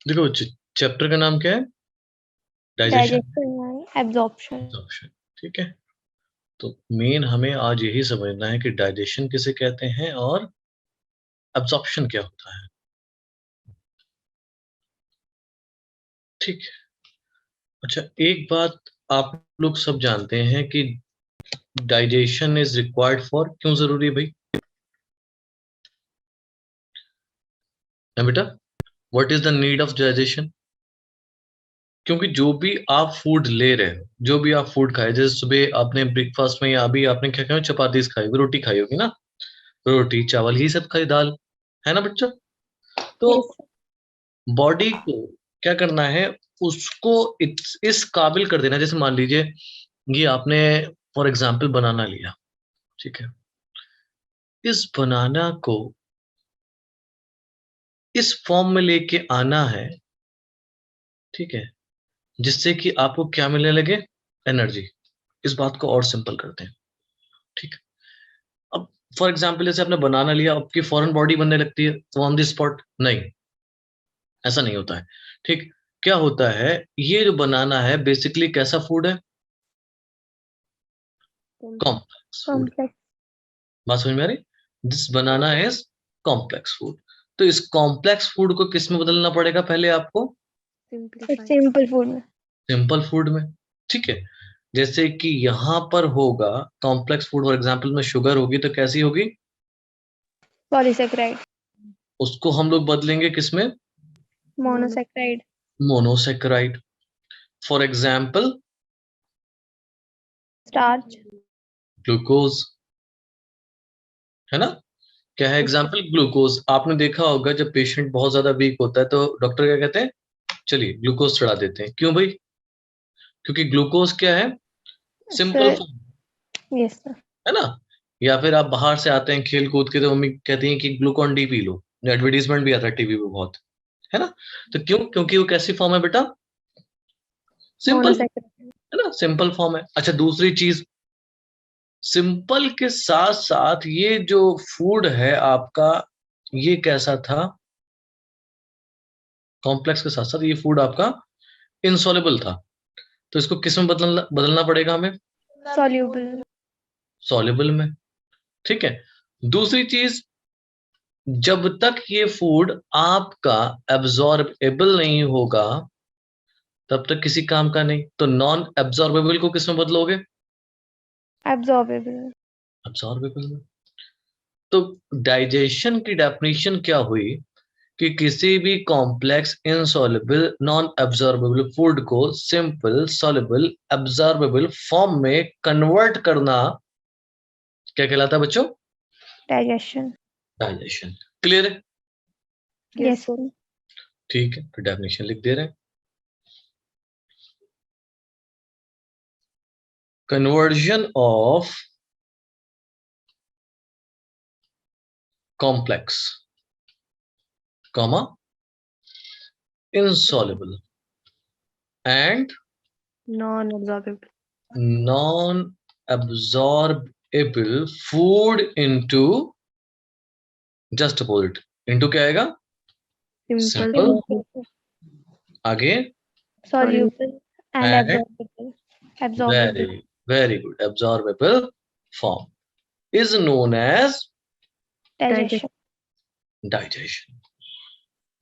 देखो चैप्टर का नाम क्या है? Digestion, digestion, absorption. एब्जॉर्प्शन। ठीक है, तो मेन हमें आज यही समझना है कि डाइजेशन किसे कहते हैं और एब्जॉर्प्शन क्या होता है। ठीक है, अच्छा एक बात आप लोग सब जानते हैं कि डाइजेशन इज रिक्वायर्ड फॉर, क्यों जरूरी है भाई? है बेटा, what is the need of digestion? क्योंकि जो भी आप फूड ले रहे हो, जो भी आप फूड खाए, जैसे सुबह आपने ब्रेकफास्ट में या अभी आपने क्या खाया, चपाती खाई होगी, रोटी खाई होगी ना, रोटी चावल ही सब खाई, दाल, है ना बच्चा? तो यस। बॉडी को क्या करना है, उसको इस काबिल कर देना। जैसे मान लीजिए ये आपने फॉर एग्जाम्पल बनाना लिया, ठीक है, इस बनाना को इस फॉर्म में लेके आना है, ठीक है, जिससे कि आपको क्या मिलने लगे, एनर्जी। इस बात को और सिंपल करते हैं, ठीक है। अब फॉर एग्जाम्पल जैसे आपने बनाना लिया, आपकी फौरन बॉडी बनने लगती है ऑन द स्पॉट? नहीं, ऐसा नहीं होता है। ठीक, क्या होता है, ये जो बनाना है बेसिकली कैसा फूड है? Complex food. कॉम्प्लेक्स। बात समझ में आ रही? This banana is complex food. तो इस कॉम्प्लेक्स फूड को किस में बदलना पड़ेगा पहले आपको? सिंपल फूड में। सिंपल फूड में। ठीक है, जैसे कि यहां पर होगा कॉम्प्लेक्स फूड, फॉर एग्जाम्पल में शुगर होगी तो कैसी होगी? पॉलीसेकेराइड। उसको हम लोग बदलेंगे किसमें? Monosaccharide. Monosaccharide. For example starch. Glucose, है ना? क्या है एग्जाम्पल? ग्लूकोज। आपने देखा होगा जब पेशेंट बहुत ज्यादा वीक होता है तो डॉक्टर क्या कहते हैं, चलिए ग्लूकोज चढ़ा देते हैं। क्यों भाई? क्योंकि ग्लूकोज क्या है, simple sir. Form, yes sir. है ना? या फिर आप बाहर से आते हैं खेल कूद के तो मम्मी कहती हैं कि Glucon D P low, advertisement भी आता है टीवी पे बहुत, है ना? तो क्यों? क्योंकि वो कैसी फॉर्म है बेटा? Simple, monosaccharide. है ना, सिंपल फॉर्म है। अच्छा दूसरी चीज, सिंपल के साथ साथ ये जो फूड है आपका, ये कैसा था? कॉम्प्लेक्स के साथ साथ ये फूड आपका इनसॉल्युबल था। तो इसको किस में बदलना बदलना पड़ेगा हमें? सॉल्यूबल। सॉल्युबल में। ठीक है, दूसरी चीज, जब तक ये फूड आपका एब्जॉर्बेबल नहीं होगा तब तक किसी काम का नहीं। तो नॉन एब्जॉर्बेबल को किस में बदलोगे? एब्जॉर्बेबल। एब्जॉर्बेबल में। तो डाइजेशन की डेफिनेशन क्या हुई कि किसी भी complex insoluble non absorbable food को सिंपल सॉल्युबल एब्जॉर्बेबल फॉर्म में कन्वर्ट करना क्या कहलाता है बच्चों? डाइजेशन। डाइजेशन। क्लियर है? Yes sir. ठीक है, तो डेफिनेशन लिख दे रहे हैं। Conversion of complex comma insoluble and non-absorbable non-absorbable food into, just opposite, into क्या आएगा? Simple Simple. आगे soluble and and absorbable. Absorbable. very good, absorbable form is known as digestion. digestion.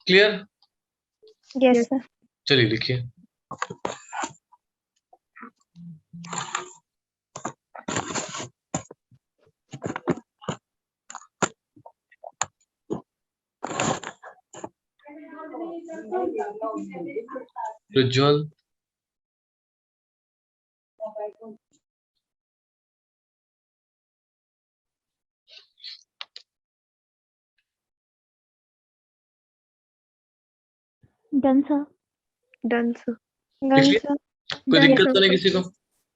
Clear? Yes sir. चलिए लिखिए। Prajwal, done sir. Done sir. लिख done लिया? Sir. कोई done दिक्कत तो नहीं सर। किसी को?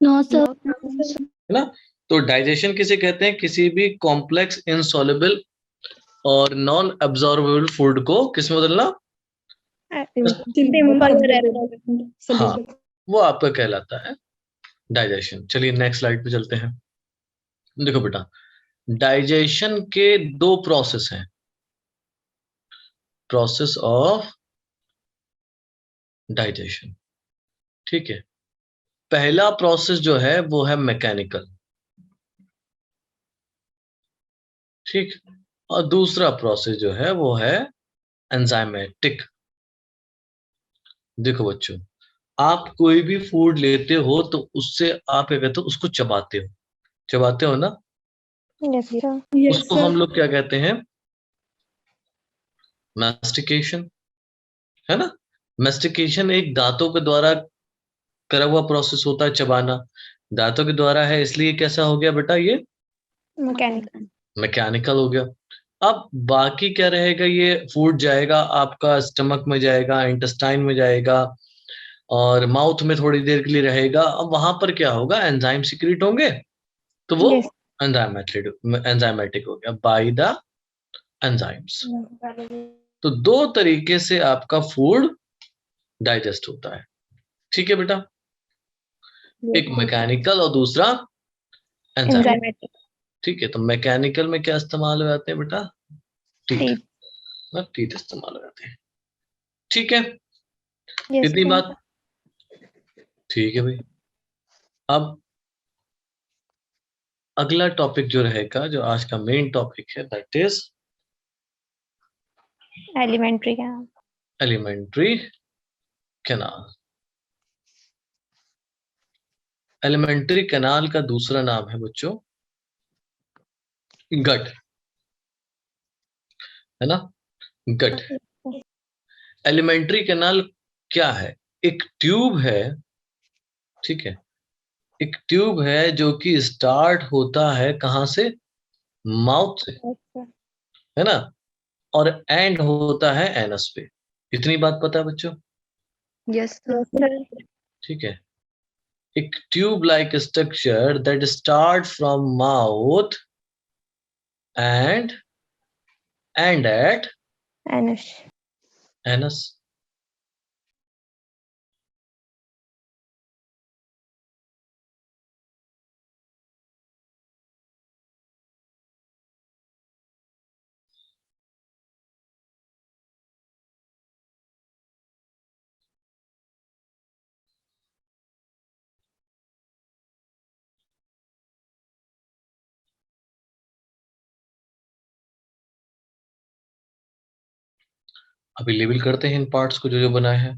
No sir. है ना? तो डाइजेशन किसे कहते हैं? किसी भी कॉम्प्लेक्स इनसॉल्युबल और नॉन एब्जॉर्बेबल फूड को किस में बदलना? सिंपल। हाँ, वो आपका कहलाता है डाइजेशन। चलिए नेक्स्ट स्लाइड पे चलते हैं। देखो बेटा, डाइजेशन के दो प्रोसेस हैं, प्रोसेस ऑफ डाइजेशन। ठीक है, पहला प्रोसेस जो है वो है मैकेनिकल, ठीक, और दूसरा प्रोसेस जो है वो है एंजाइमेटिक। देखो बच्चों, आप कोई भी फूड लेते हो तो उससे आप क्या कहते हो, उसको चबाते हो ना, Yes, sir. उसको हम लोग क्या कहते हैं, मैस्टिकेशन, है ना। मैस्टिकेशन एक दांतों के द्वारा करा हुआ प्रोसेस होता है, चबाना दांतों के द्वारा है, इसलिए कैसा हो गया बेटा, ये Mechanical. मैकेनिकल हो गया। अब बाकी क्या रहेगा, ये फूड जाएगा आपका स्टमक में, जाएगा इंटेस्टाइन में जाएगा, और माउथ में थोड़ी देर के लिए रहेगा। अब वहां पर क्या होगा, एंजाइम सिक्रीट होंगे, तो वो Yes. एंजाइमेटिक हो गया बाय द एंजाइम्स। तो दो तरीके से आपका फूड डाइजेस्ट होता है, ठीक है बेटा, एक मैकेनिकल और दूसरा एंजाइम। Enzymatic. ठीक है, तो मैकेनिकल में क्या इस्तेमाल हो जाते हैं बेटा, टीथ, Teeth. टीथ इस्तेमाल हो जाते हैं। ठीक है, Yes, इतनी sir. बात, ठीक है भाई। अब अगला टॉपिक जो रहेगा, जो आज का मेन टॉपिक है, that is Elementary canal. Alimentary canal. Alimentary canal का दूसरा नाम है बच्चों गट, है ना, गट। एलिमेंट्री कैनाल क्या है, एक ट्यूब है, ठीक है, एक ट्यूब है जो कि स्टार्ट होता है कहां से, माउथ से, Yes, sir. है ना, और एंड होता है एनस पे। इतनी बात पता है बच्चों, Yes, sir. Yes, sir. ठीक है, एक tube like structure that start from mouth and end at Anus. Anus. अभी लेबल करते हैं इन पार्ट्स को जो जो बनाए हैं।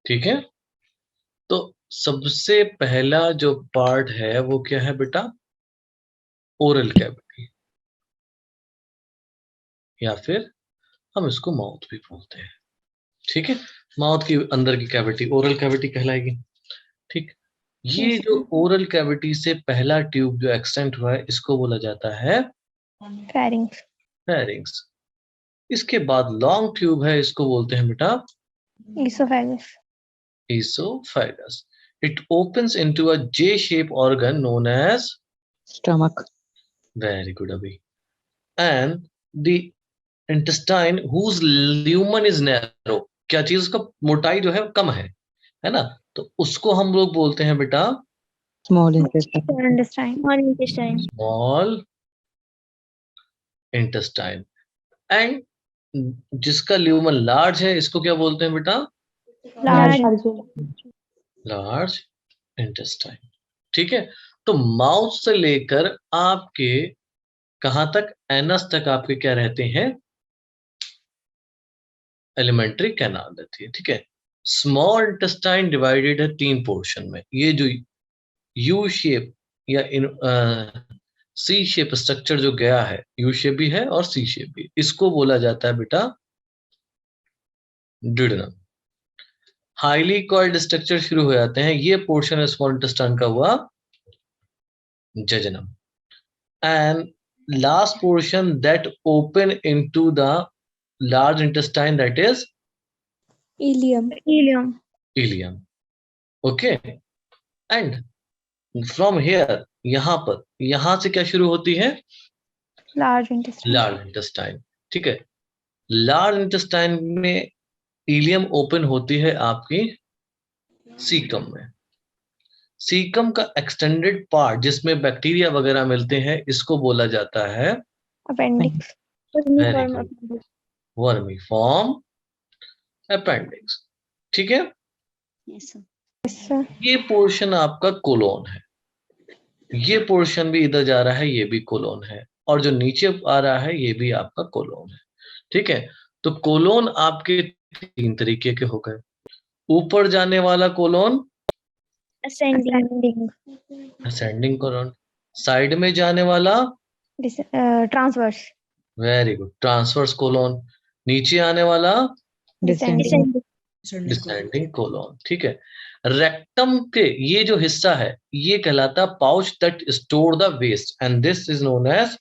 ठीक है, तो सबसे पहला जो पार्ट है वो क्या है बेटा, ओरल कैविटी, या फिर हम इसको माउथ भी बोलते हैं। ठीक है, माउथ की अंदर की कैविटी ओरल कैविटी कहलाएगी। ठीक, ये Yes, जो sir. ओरल कैविटी से पहला ट्यूब जो एक्सटेंट हुआ है, इसको बोला जाता है Pharynx. फेरिंग्स। इसके बाद लॉन्ग ट्यूब है, इसको बोलते हैं बेटा Esophagus. esophagus. It opens into a J-shaped organ known as stomach. very good Abhi. And the intestine whose lumen is narrow, क्या चीज, उसका मोटाई जो है कम है ना, तो उसको हम लोग बोलते हैं बेटा Small intestine. Small intestine. Small intestine. Small intestine. And जिसका ल्यूमन लार्ज है, इसको क्या बोलते हैं बेटा, Large. Large intestine. ठीक है, तो माउथ से लेकर आपके कहां तक, एनस तक आपके क्या रहते हैं, एलिमेंट्री कैनाल रहती है। ठीक है, स्मॉल इंटेस्टाइन डिवाइडेड है तीन पोर्शन में। ये जो यू शेप या सी शेप स्ट्रक्चर जो गया है, यू शेप भी है और सी शेप भी, इसको बोला जाता है बेटा ड्यूडेनम। हाईली कॉइल्ड स्ट्रक्चर शुरू हो जाते हैं, ये पोर्शन है स्मॉल इंटेस्टाइन का हुआ jejunum. And last portion that open into the large intestine, that is Ileum. Ileum. Ileum. Okay, and from here, यहां पर, यहां से क्या शुरू होती है, Large intestine. Large intestine. ठीक है, लार्ज इंटेस्टाइन में इलियम ओपन होती है आपकी सीकम में, सीकम का एक्सटेंडेड पार्ट जिसमें बैक्टीरिया वगैरह मिलते हैं, इसको बोला जाता है अपेंडिक्स। Vermiform appendix. ठीक है, Yes, sir. ये पोर्शन आपका कोलोन है, ये पोर्शन भी इधर जा रहा है, ये भी कोलोन है, और जो नीचे आ रहा है ये भी आपका कोलोन है। ठीक है, तो कोलोन आपके 3 तरीके के हो गए। ऊपर जाने वाला colon ascending. Ascending colon, side में जाने वाला transverse. Very good transverse colon, नीचे आने वाला Descending. Descending colon. ठीक है, रेक्टम के ये जो हिस्सा है ये कहलाता pouch that store the waste and this is known as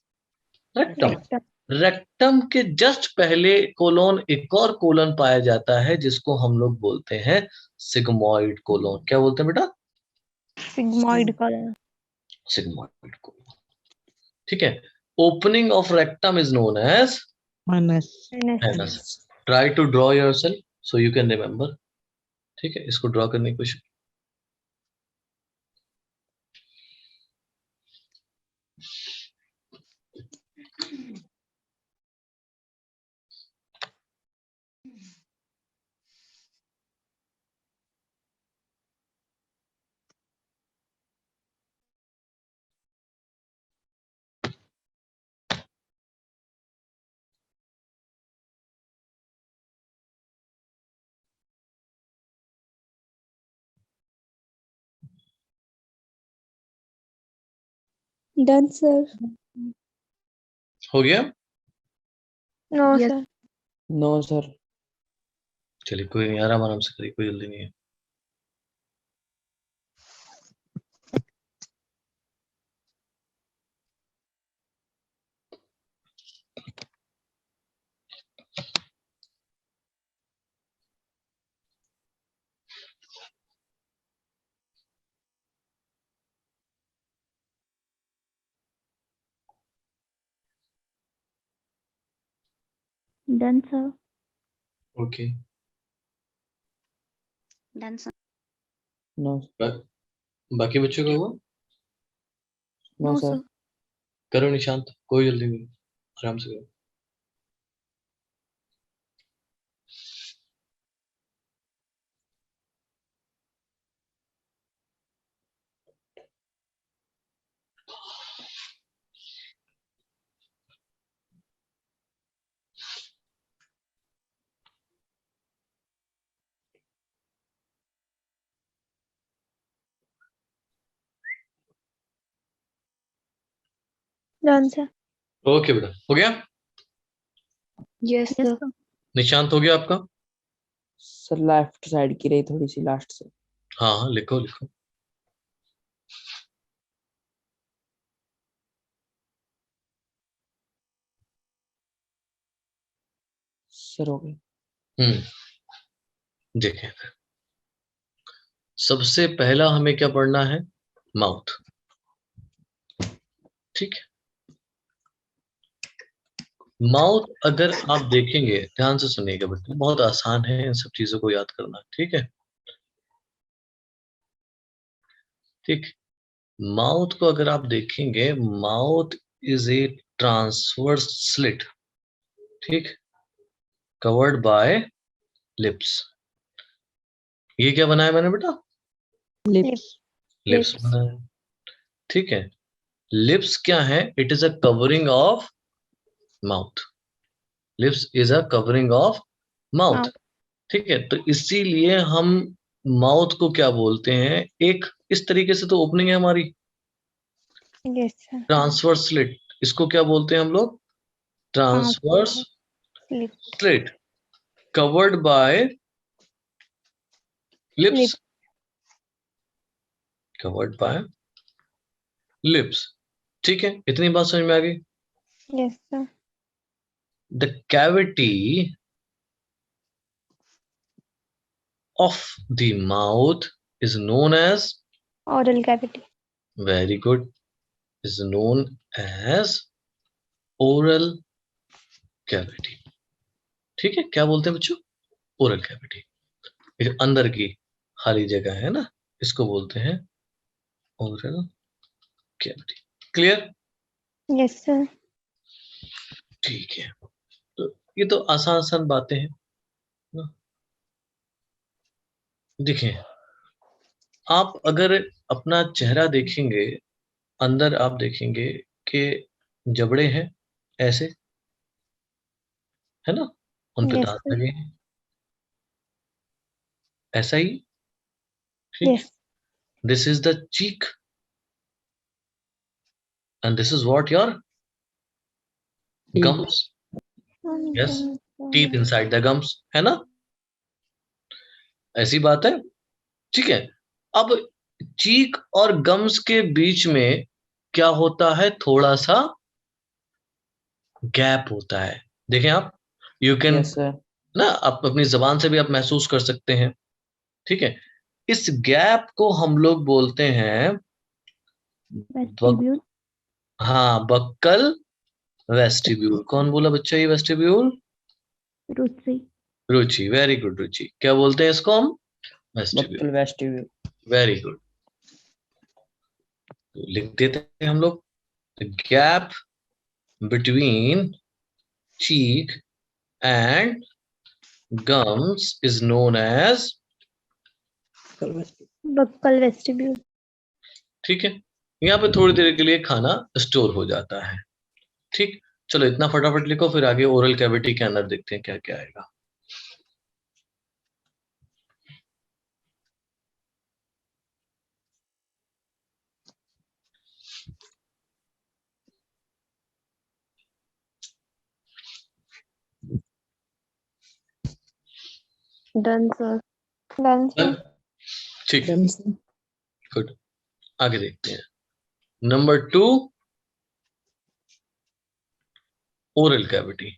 rectum. Rectum के जस्ट पहले कोलोन एक और कोलोन पाया जाता है जिसको हम लोग बोलते हैं सिग्मॉइड कोलोन। क्या बोलते हैं बेटा? Sigmoid colon. Sigmoid colon. ठीक है, opening of rectum is known as Anus. Anus. Try to draw yourself so you can remember. ठीक है, इसको ड्रॉ करने की कोशिश। Done sir. हो गया? No sir. No, sir. चलिए कोई नहीं, आराम से करिए, कोई जल्दी नहीं है। Done sir. Okay, Done, sir. No. बाकी बच्चों का हुआ? No, sir. करो निशांत, कोई जल्दी नहीं, आराम से करो। Done sir. ओके बेटा, हो गया? Yes sir. निशांत हो गया आपका? सर लेफ्ट साइड की रही थोड़ी सी लास्ट से। हाँ हाँ, लिखो लिखो। सर हो गई। देखें, सबसे पहला हमें क्या पढ़ना है? माउथ। ठीक है, माउथ अगर आप देखेंगे, ध्यान से सुनिएगा बेटा, बहुत आसान है इन सब चीजों को याद करना। ठीक है, ठीक, माउथ को अगर आप देखेंगे, mouth is a transverse slit, ठीक, कवर्ड बाय लिप्स। ये क्या बनाया मैंने बेटा? Lips. लिप्स बनाया। ठीक है, लिप्स क्या है? It is a covering of mouth. Lips is a covering of mouth. ठीक है, तो इसीलिए हम माउथ को क्या बोलते हैं? एक इस तरीके से तो ओपनिंग है हमारी, यस सर। Transverse slit. इसको क्या बोलते हैं हम लोग? Transverse slit covered by lips, covered by lips. ठीक है, इतनी बात समझ में आ गई? Yes sir. The cavity of the mouth is known as, oral cavity. very good, is known as oral cavity। ठीक है, क्या बोलते हैं बच्चों? Oral cavity. अंदर की खाली जगह है ना, इसको बोलते हैं oral cavity. Clear? Yes, sir. ठीक है, तो ये तो आसान आसान बातें हैं ना। देखिए, आप अगर अपना चेहरा देखेंगे, अंदर आप देखेंगे कि जबड़े हैं ऐसे, है ना, उन पे Yes, दांत sir. लगे हैं, ऐसा ही, ठीक। Yes. This is the cheek and this is what your gums, yes, teeth inside the gums, है ना, ऐसी बात है, ठीक है। अब चीक और गम्स के बीच में क्या होता है, थोड़ा सा गैप होता है। देखें आप, यू कैन यस सर। ना, आप अपनी जबान से भी आप महसूस कर सकते हैं, ठीक है। इस गैप को हम लोग बोलते हैं Vestibule. हाँ, बक्कल वेस्टिब्यूल। कौन बोला बच्चा ये vestibule? Ruchi. Ruchi, very good Ruchi. क्या बोलते हैं इसको हम? Vestibule. Buccal vestibule. Very good, तो लिख देते हैं हम लोग, gap between cheek and gums is known as, Buccal vestibule. ठीक है। यहाँ पे थोड़ी देर के लिए खाना स्टोर हो जाता है, ठीक। चलो इतना फटाफट लिखो, फिर आगे ओरल कैविटी के अंदर देखते हैं क्या क्या आएगा। Done, sir. Done, sir. ठीक, गुड, आगे देखते हैं। Number 2, oral cavity.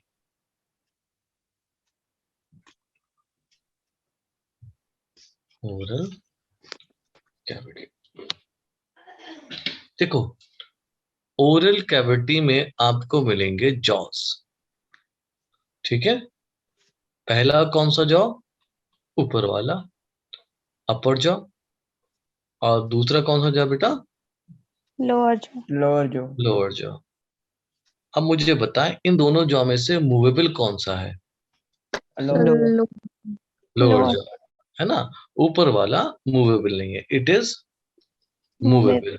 Oral cavity, देखो, ओरल कैविटी में आपको मिलेंगे जॉस, ठीक है। पहला कौन सा जॉ? ऊपर वाला, अपर जॉ। और दूसरा कौन सा जॉ बेटा? Lower jaw. लोअर जो। Lower jaw. अब मुझे बताएं, इन दोनों जॉ में से मूवेबल कौन सा है? लोअर। Lower Lower. जॉ, है ना। ऊपर वाला मूवेबल नहीं है, it is movable,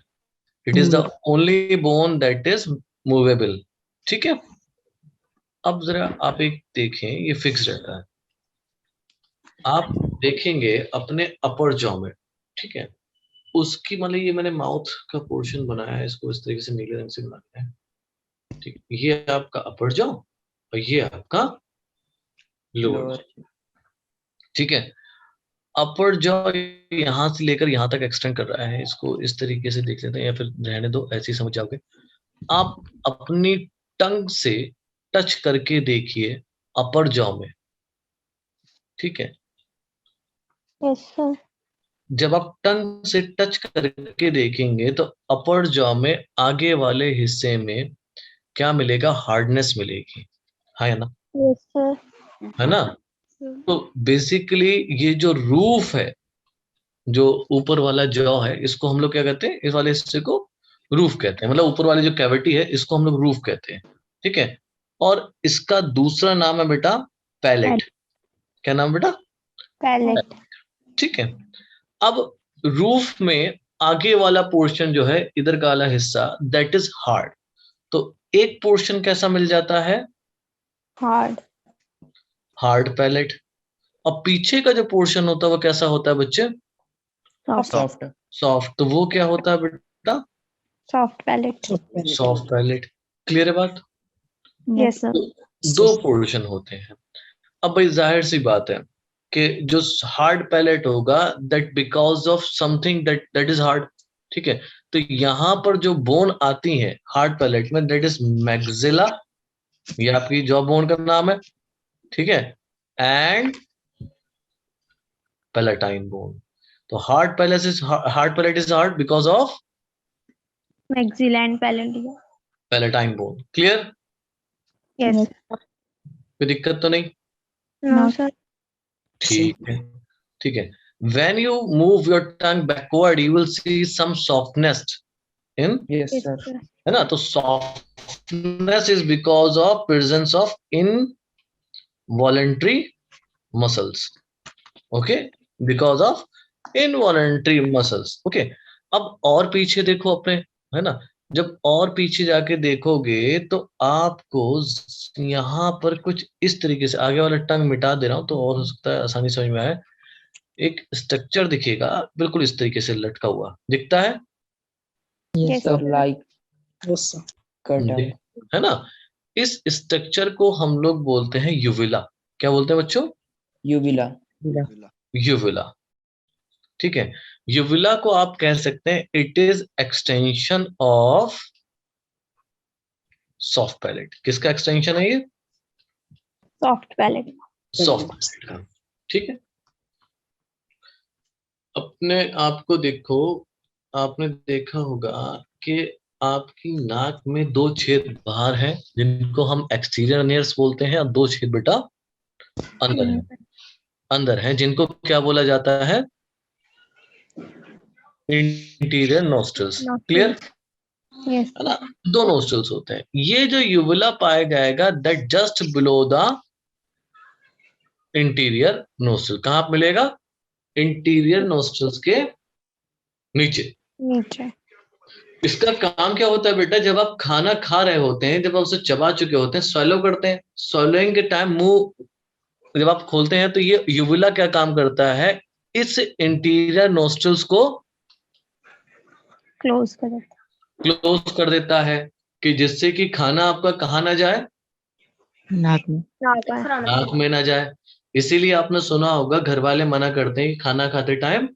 it is the only bone that is movable, ठीक है। अब जरा आप एक देखें, ये फिक्स रहता है, आप देखेंगे अपने अपर जॉ में, ठीक है, उसकी मतलब ये मैंने माउथ का पोर्शन बनाया है, इसको इस तरीके से नीले रंग से बनाया है, ठीक। ये आपका अपर जॉ और ये आपका लोअर जॉ, लोअर। ठीक है। अपर जॉ यहां से लेकर यहां तक एक्सटेंड कर रहा है, इसको इस तरीके से देख लेते हैं, या फिर रहने दो, ऐसे ही समझ जाओगे। आप अपनी टंग से टच करके देखिए अपर जॉ में, ठीक है। Yes, sir. जब आप टंग से टच करके देखेंगे तो अपर जॉ में आगे वाले हिस्से में क्या मिलेगा? हार्डनेस मिलेगी, है ना, Yes, sir. है ना। तो बेसिकली ये जो रूफ है, जो ऊपर वाला जॉ है, इसको हम लोग क्या कहते हैं? इस वाले हिस्से को रूफ कहते हैं, मतलब ऊपर वाली जो कैविटी है इसको हम लोग रूफ कहते हैं, ठीक है। और इसका दूसरा नाम है बेटा पैलेट। क्या नाम बेटा? Palate. ठीक है। अब रूफ में आगे वाला पोर्शन जो है, इधर का वाला हिस्सा, दैट इज हार्ड। तो एक पोर्शन कैसा मिल जाता है? Hard. Hard palate. और पीछे का जो पोर्शन होता है वो कैसा होता है बच्चे? Soft. सॉफ्ट। सॉफ्ट। तो वो क्या होता है बेटा? Soft palate. Soft palate. Clear है बात? Yes, sir. तो दो पोर्शन होते हैं। अब भाई जाहिर सी बात है कि जो हार्ड पैलेट होगा, that because of something that is hard, ठीक है। तो यहां पर जो बोन आती है हार्ड पैलेट में, दैट इज मैक्सिला, ये आपकी जॉ बोन का नाम है, ठीक है, एंड पैलेटाइन बोन। तो hard palate is hard because of Maxilla and palatia. Palatine bone. Clear? Yes. कोई दिक्कत तो नहीं? No, sir. ठीक है, ठीक है। When you move your tongue backward, you will see some softness in, Yes, Yes, sir. sir. है ना, तो softness is because of presence of involuntary muscles. Okay, because of involuntary muscles. Okay, अब और पीछे देखो अपने, है ना, जब और पीछे जाके देखोगे तो आपको यहाँ पर कुछ इस तरीके से, आगे वाला टंग मिटा दे रहा हूं तो और हो सकता है आसानी समझ में आए, एक स्ट्रक्चर दिखेगा बिल्कुल इस तरीके से लटका हुआ दिखता है, Yes, Yes, sir. sir. Like Yes, sir. curtain. है ना। इस स्ट्रक्चर को हम लोग बोलते हैं यूविला। क्या बोलते हैं बच्चों? Uvula. यूविला। ठीक है, यूविला को आप कह सकते हैं it is extension of soft palate. किसका एक्सटेंशन है ये? Soft palate. सॉफ्ट पैलेट का। ठीक है, अपने आप को देखो, आपने देखा होगा कि आपकी नाक में 2 छेद बाहर हैं जिनको हम एक्सटीरियर नेयर्स बोलते हैं, और 2 छेद बेटा अंदर है, अंदर है, जिनको क्या बोला जाता है? Interior nostrils. क्लियर? Yes. है ना, 2 नोस्ट्रल्स होते हैं। ये जो यूविला पाया जाएगा that just below the interior nostril. कहां पे मिलेगा? इंटीरियर नोस्ट्रल्स के नीचे। नीचे. इसका काम क्या होता है बेटा? जब आप खाना खा रहे होते हैं, जब आप उसे चबा चुके होते हैं, swallow करते हैं, swallowing के टाइम मुंह जब आप खोलते हैं तो ये यूविला क्या काम करता है? इस इंटीरियर नोस्ट्रल्स को Close कर देता. क्लोज कर देता है कि जिससे कि खाना आपका कहाँ ना जाए? नाक में. नाक में ना जाए। इसीलिए आपने सुना होगा घर वाले मना करते हैं कि खाना खाते टाइम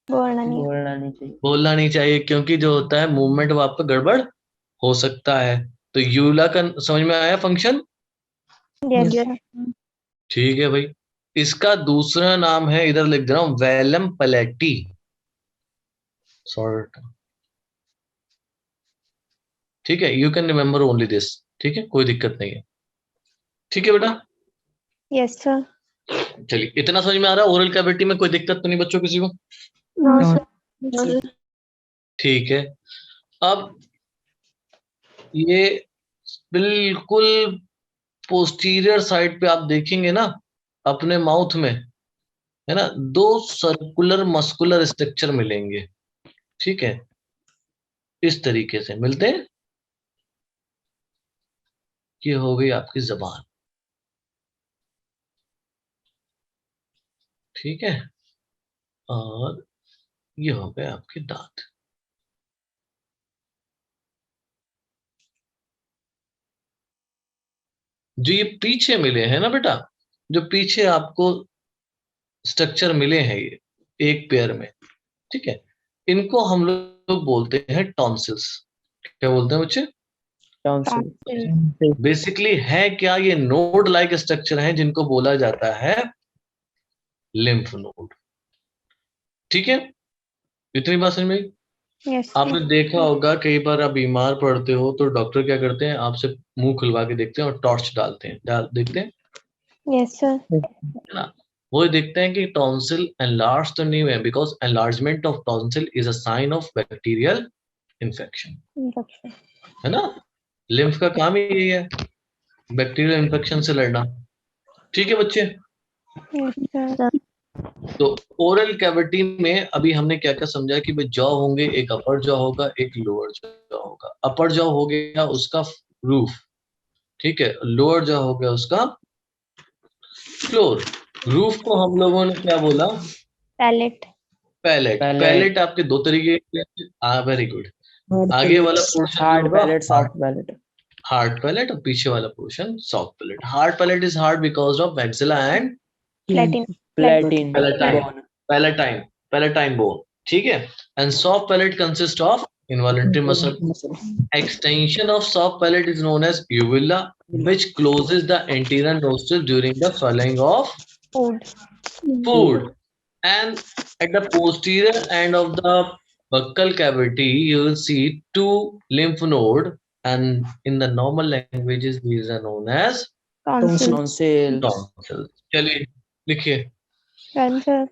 बोलना नहीं. बोलना नहीं चाहिए. बोलना नहीं चाहिए, क्योंकि जो होता है मूवमेंट वो आपका गड़बड़ हो सकता है। तो यूविला का समझ में आया फंक्शन? Yes, sir. ठीक है भाई। इसका दूसरा नाम है, इधर लिख दे रहा हूं, वेलम पलेटी। सॉर्ट। ठीक है, you can remember only this. ठीक है, कोई दिक्कत नहीं है। ठीक है बेटा, Yes, sir. चलिए इतना समझ में आ रहा है? ओरल कैविटी में कोई दिक्कत तो नहीं बच्चों किसी को? No, No. sir. No, sir. ठीक है, अब ये बिल्कुल पोस्टीरियर साइड पे आप देखेंगे ना अपने माउथ में, है ना, 2 सर्कुलर मस्कुलर स्ट्रक्चर मिलेंगे। ठीक है, इस तरीके से मिलते हैं। ये हो गई आपकी जबान। ठीक है, और ये हो गए आपके दांत। जो ये पीछे मिले हैं ना बेटा, जो पीछे आपको स्ट्रक्चर मिले हैं ये एक पेयर में, ठीक है, इनको हम लोग बोलते हैं टॉन्सिल्स। क्या बोलते हैं बच्चे? Tonsil. Tonsil. बेसिकली है क्या? ये नोड लाइक स्ट्रक्चर है जिनको बोला जाता है लिम्फ नोड। ठीक है, इतनी बात समझ में आई? Yes. आपने देखा होगा कई बार आप बीमार पड़ते हो तो डॉक्टर क्या करते हैं, आपसे मुंह खुलवा के देखते हैं और टॉर्च डालते हैं, देखते हैं, Yes, sir. है ना। वो देखते हैं कि टॉन्सिल एनलार्ज तो नहीं है, because enlargement of tonsil is a sign of bacterial infection, Infection. है ना। लिम्फ का काम ही यही है, बैक्टीरियल इन्फेक्शन से लड़ना। ठीक है बच्चे, Yes, sir. तो ओरल कैविटी में अभी हमने क्या क्या समझा कि भाई जॉ होंगे, एक अपर जॉ होगा, एक लोअर जॉ होगा। अपर जॉ हो गया उसका रूफ, ठीक है, लोअर जॉ हो गया उसका फ्लोर। रूफ को हम लोगों ने क्या बोला? Palate. पैलेट। Palate. पैलेट आपके 2 तरीके के, वेरी गुड। Hard आगे वाला pellets. Portion Hard palate, soft palate. Hard palate, और पीछे वाला portion soft palate. Hard palate is hard because of maxilla and Platin. Platin. Palatine. Bone. Palatine bone. ठीक है, and soft palate consist of involuntary muscle. Extension of soft palate is known as uvula, which closes the anterior nostril during the swallowing of Food. food. And at the posterior end of the buccal cavity, you will see 2 lymph node, and in the normal languages, these are known as Tonsil. Tonsils. tonsils. चलिए लिखिए, Done, sir.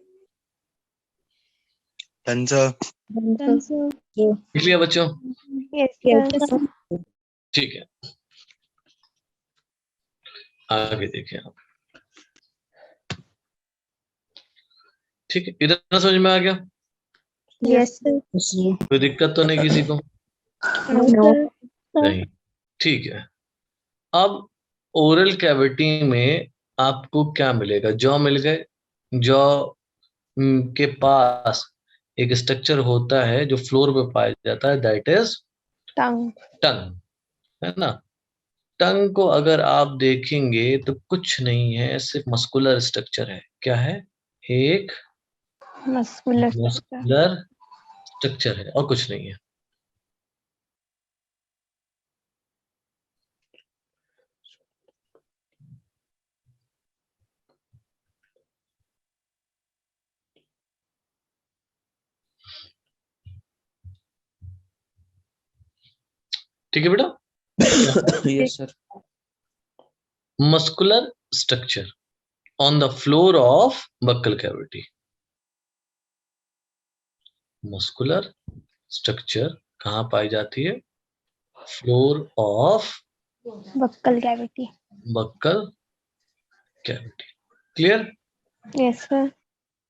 Done, sir. लिख लिया बच्चों? Yes, sir. ठीक है, आगे देखिए आप। ठीक है, इतना समझ में आ गया? Yes, sir. कोई दिक्कत तो नहीं किसी को? No, sir. नहीं, ठीक है। अब ओरल कैविटी में आपको क्या मिलेगा? जॉ मिल गए। जॉ के पास एक स्ट्रक्चर होता है जो फ्लोर पे पाया जाता है, दैट इज Tongue. टंग, है ना? टंग को अगर आप देखेंगे तो कुछ नहीं है, सिर्फ मस्कुलर स्ट्रक्चर है। क्या है? एक Muscular structure. मस्कुलर स्ट्रक्चर है और कुछ नहीं है। ठीक है बेटा? Yes, sir. muscular structure on the floor of buccal cavity. muscular structure कहाँ पाई जाती है? Floor of Buccal cavity. buccal cavity. Clear? Yes, sir.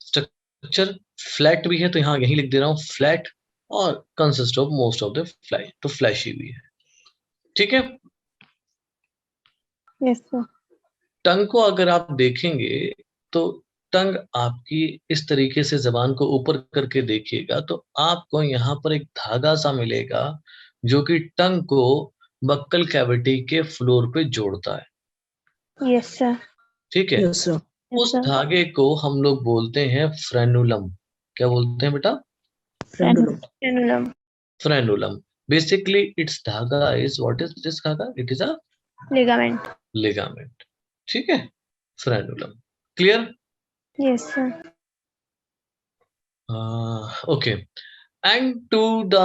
Structure flat भी है तो यहाँ यही लिख दे रहा हूँ, फ्लैट, और consist of most of the flash, तो फ्लैशी भी है। ठीक है? Yes, sir. टंग को अगर आप देखेंगे तो टंग आपकी इस तरीके से जबान को ऊपर करके देखिएगा तो आपको यहाँ पर एक धागा सा मिलेगा जो कि टंग को बक्कल कैविटी के फ्लोर पे जोड़ता है। Yes, sir. ठीक है? Yes, sir. Yes, उस sir. धागे को हम लोग बोलते हैं फ्रेनुलम। क्या बोलते हैं बेटा? Frenulum. Frenulum. Frenulum. Basically it's धागा इज, व्हाट इज दिस धागा? It is a Ligament. Ligament. ठीक है? Frenulum. Clear? Yes, sir. Okay. And to the,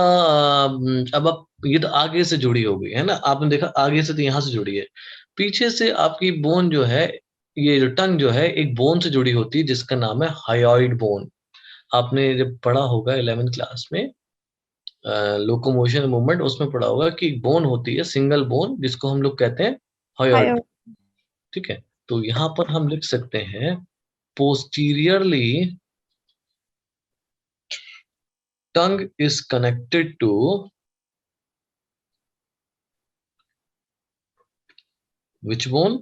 अब आप, ये तो आगे से जुड़ी हो गई है ना, आपने देखा आगे से तो यहाँ से जुड़ी है, पीछे से आपकी बोन जो है, ये जो टंग जो है एक बोन से जुड़ी होती है जिसका नाम है हायोइड बोन। आपने जब पढ़ा होगा 11th क्लास में लोकोमोशन मूवमेंट, उसमें पढ़ा होगा कि एक बोन होती है, सिंगल बोन, जिसको हम लोग कहते हैं हायोइड। Hyoid. ठीक है? तो यहाँ पर हम लिख सकते हैं posteriorly tongue is connected to which bone?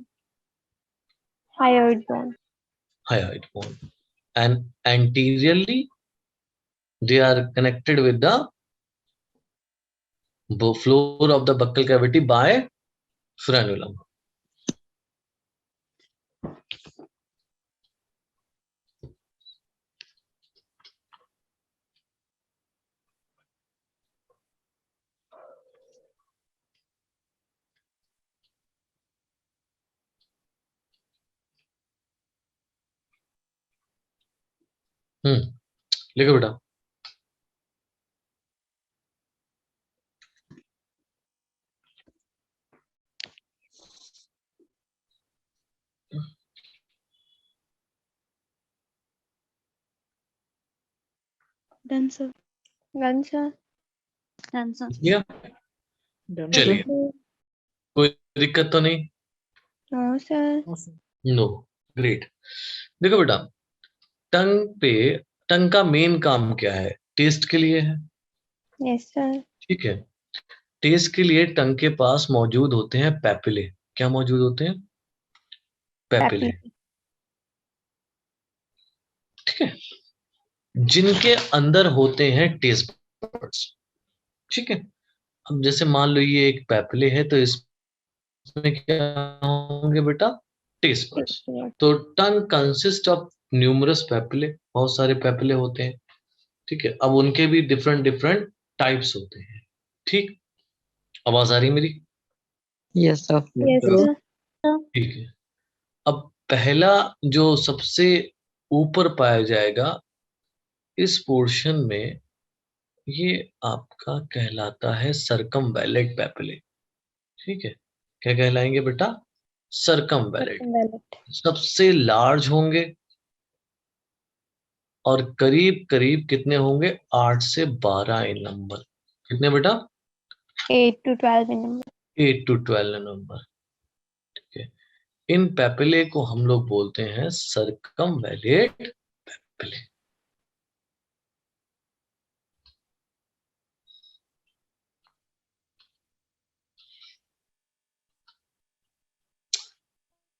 Hyoid bone. Hyoid bone. And anteriorly they are connected with the floor of the buccal cavity by frenulum. लिखो बेटा। Done, sir. Done, sir. Done, sir. या Done, चलिए, कोई दिक्कत तो नहीं? No, sir. sir. No. Great. देखो बेटा, टंग पे, टंग का मेन काम क्या है? टेस्ट के लिए है। Yes, sir. ठीक है? टेस्ट के लिए टंग के पास मौजूद होते हैं पैपिले। क्या मौजूद होते हैं? पैपिले। Papilla. ठीक है? जिनके अंदर होते हैं टेस्ट बड्स। ठीक है? अब जैसे मान लो ये एक पैपिले है तो इसमें क्या होंगे बेटा? Taste buds. Taste bud. तो टंग कंसिस्ट ऑफ न्यूमरस पैपिले, बहुत सारे पैपिले होते हैं। ठीक है? अब उनके भी डिफरेंट डिफरेंट टाइप्स होते हैं। ठीक? आवाज आ रही है मेरी? Yes, sir. Yes, sir. ठीक है। अब पहला जो सबसे ऊपर पाया जाएगा इस पोर्शन में, ये आपका कहलाता है सरकमवैलेट पैपिले। ठीक है? क्या कहलाएंगे बेटा? सरकमवैलेट। Circumvallate. सबसे लार्ज होंगे, और करीब करीब कितने होंगे, 8 से 12 इन नंबर। कितने बेटा? 8 to 12 in number. 8 to 12 number. ठीक है, इन पेपिले को हम लोग बोलते हैं सर्कमवैलेट पेपिले।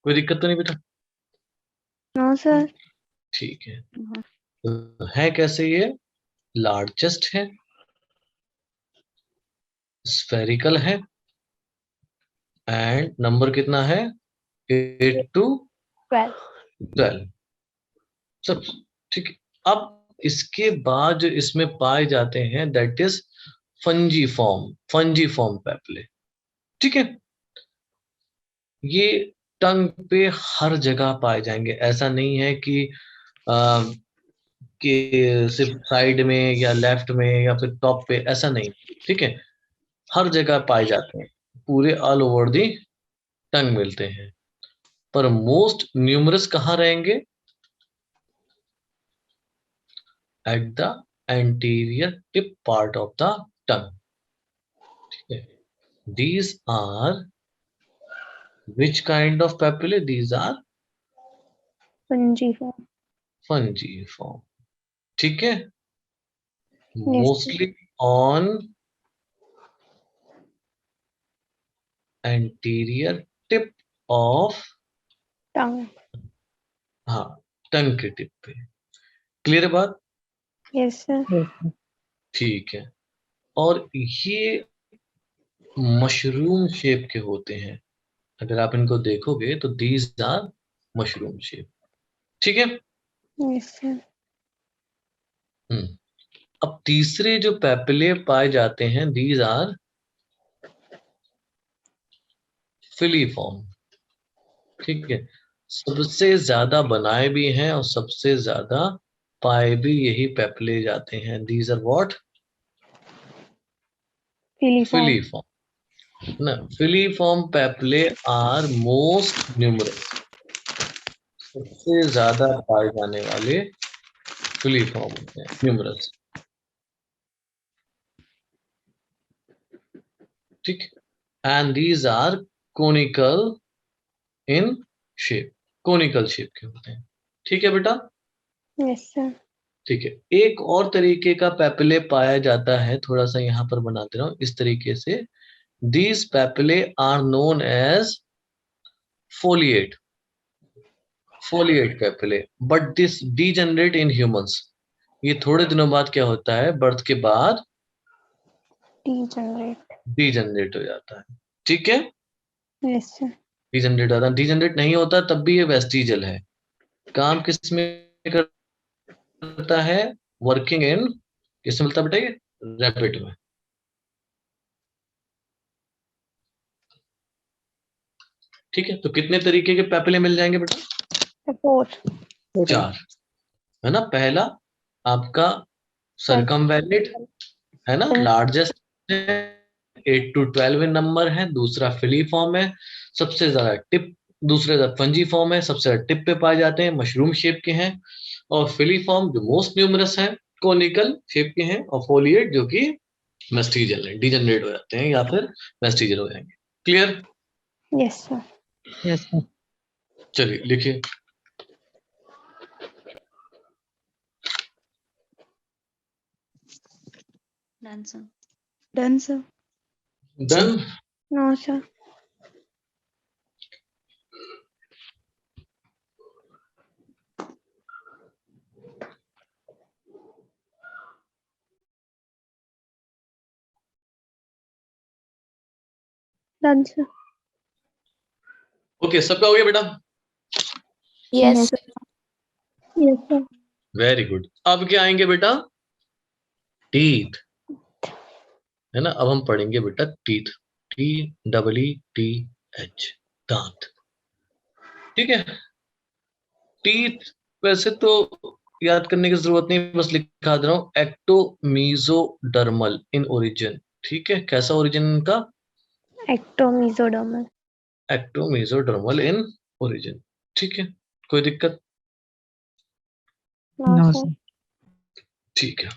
कोई दिक्कत तो नहीं बेटा? No, sir. ठीक है, हाँ, तो है कैसे ये? लार्जेस्ट है, स्फेरिकल है, एंड नंबर कितना है? 8 to 12. 12। सब ठीक है। अब इसके बाद जो इसमें पाए जाते हैं that is fungi form papillae. ठीक है, ये टंग पे हर जगह पाए जाएंगे। ऐसा नहीं है आ, कि सिर्फ साइड में या लेफ्ट में या फिर टॉप पे, ऐसा नहीं। ठीक है, हर जगह पाए जाते हैं, पूरे ऑल ओवर दी टंग मिलते हैं। पर मोस्ट न्यूमरस कहाँ रहेंगे? At the anterior tip part of the tongue. ठीक है, these are which kind of papillae? These are Fungiform. fungiform। ठीक है, Yes, sir. Mostly on anterior tip of, Tongue. हाँ, टंग के टिप पे। क्लियर है बात? Yes, sir. Yes, sir. ठीक है, और ये मशरूम शेप के होते हैं। अगर आप इनको देखोगे तो दीज आर मशरूम शेप। ठीक है। Yes, sir. अब तीसरे जो पेपिले पाए जाते हैं दीज आर फिलीफॉर्म। ठीक है, सबसे ज्यादा बनाए भी हैं और सबसे ज्यादा पाए भी यही पेपिले जाते हैं। These are what? Filiform. Filiform ना, filiform papillae are most numerous. सबसे ज्यादा पाए जाने वाले फिलीफॉर्म होते हैं, न्यूमरस। ठीक, and these are conical in shape, conical shape के होते हैं। ठीक है बेटा? Yes, sir. ठीक है, एक और तरीके का पेपिले पाया जाता है, थोड़ा सा यहाँ पर बनाते रहो इस तरीके से। These papillae are known as foliate, foliate papillae, but this degenerate in humans. ये थोड़े दिनों बाद क्या होता है, बर्थ के बाद Degenerate. डीजनरेट हो जाता है। ठीक है, Yes, sir. डीजनरेट होता है। डीजनरेट नहीं होता तब भी ये वेस्टिजल है। काम किस में करता है? वर्किंग इन, किसमें मिलता है बेटा? ये रैपिड में। ठीक है, तो कितने तरीके के पेपिले मिल जाएंगे बेटा? The fourth. 4 है ना। पहला आपका सर्कमवैलेट है ना, लार्जेस्ट है, 8 to 12 नंबर है। दूसरा फिलीफॉर्म है, सबसे ज्यादा टिप। दूसरे फंजी फॉर्म है, सबसे ज्यादा टिप पे पाए जाते हैं, मशरूम शेप के हैं। और फिलीफॉर्म जो मोस्ट न्यूमरस है, कोनिकल शेप के हैं। और फोलिएट जो कि वेस्टिजल है, डीजनरेट हो जाते हैं या फिर वेस्टिजल हो जाएंगे। Clear? Yes, sir. Yes, sir. चलिए लिखिए। done, sir. Done, sir. Done. No, sir. Done, sir. Okay, सबका हो गया बेटा? Yes, Yes. sir. Yes, sir. Very good. अब क्या आएंगे बेटा? टीथ, है ना। अब हम पढ़ेंगे बेटा टीथ, TEETH, दांत। ठीक है, टीथ वैसे तो याद करने की जरूरत नहीं, बस लिखा दे रहा हूं, एक्टोमीजोडर्मल इन ओरिजिन। ठीक है, कैसा ओरिजिन इनका? Ectomesodermal. Ectomesodermal in origin. ठीक है, कोई दिक्कत? No, No, sir. sir. ठीक है,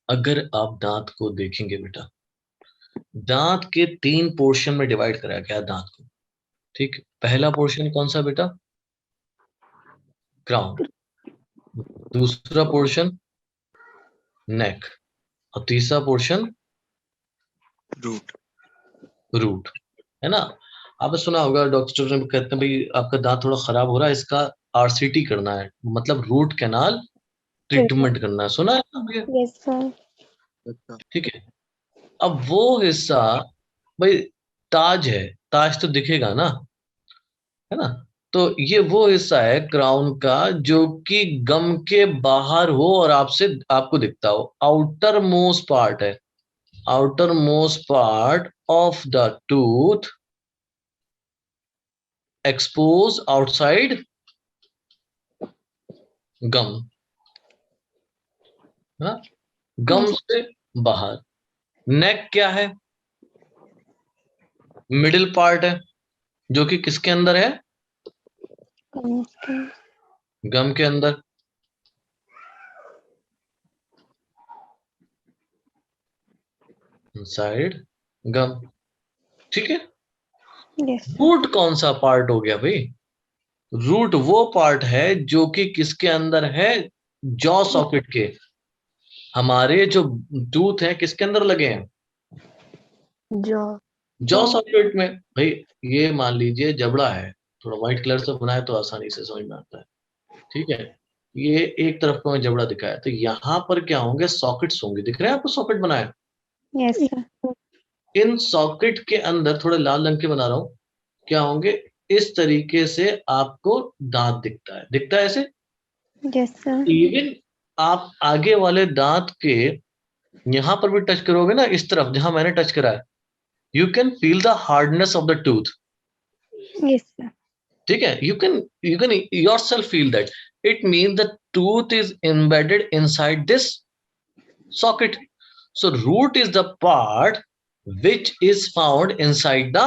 अगर आप दांत को देखेंगे बेटा, दांत के 3 पोर्शन में डिवाइड करा गया दांत को। ठीक, पहला पोर्शन कौन सा बेटा? क्राउन। दूसरा पोर्शन नेक, और तीसरा पोर्शन रूट। रूट, है ना? आपने सुना होगा डॉक्टर ने कहते हैं भाई आपका दांत थोड़ा खराब हो रहा है, इसका आरसीटी करना है, मतलब रूट कैनाल ट्रीटमेंट करना है। सुना है ना भैया? Yes, sir. अच्छा, ठीक है, अब वो हिस्सा भाई ताज है, ताज तो दिखेगा ना, है ना? तो ये वो हिस्सा है क्राउन का जो कि गम के बाहर हो और आपसे आपको दिखता हो, आउटर मोस्ट पार्ट है, outermost part of the tooth expose outside gum, हाँ? गम से बाहर। नेक क्या है? मिडिल पार्ट है जो कि किसके अंदर है? Okay. गम के अंदर। इनसाइड गम, ठीक है। Yes, sir. रूट कौन सा पार्ट हो गया भाई? रूट वो पार्ट है जो कि किसके अंदर है? जॉ सॉकेट के। हमारे जो टूथ है किसके अंदर लगे हैं? Jaw. जॉ सॉकेट में। भाई ये मान लीजिए जबड़ा है, थोड़ा व्हाइट कलर से बनाए तो आसानी से समझ में आता है, ठीक है। ये एक तरफ को मैं जबड़ा दिखाया, तो यहाँ पर क्या होंगे? सॉकेट्स होंगे, दिख रहे हैं आपको सॉकेट बनाए? Yes, sir. इन सॉकेट के अंदर थोड़े लाल रंग के बना रहा हूं, क्या होंगे? इस तरीके से आपको दांत दिखता है, दिखता है ऐसे। Yes, sir. इवन आप आगे वाले दांत के यहां पर भी टच करोगे ना, इस तरफ जहां मैंने टच करा है, you can feel the hardness of the tooth, Yes, sir. ठीक है। You can yourself feel that, it mean the tooth is embedded inside this socket. So root is the part which is found inside the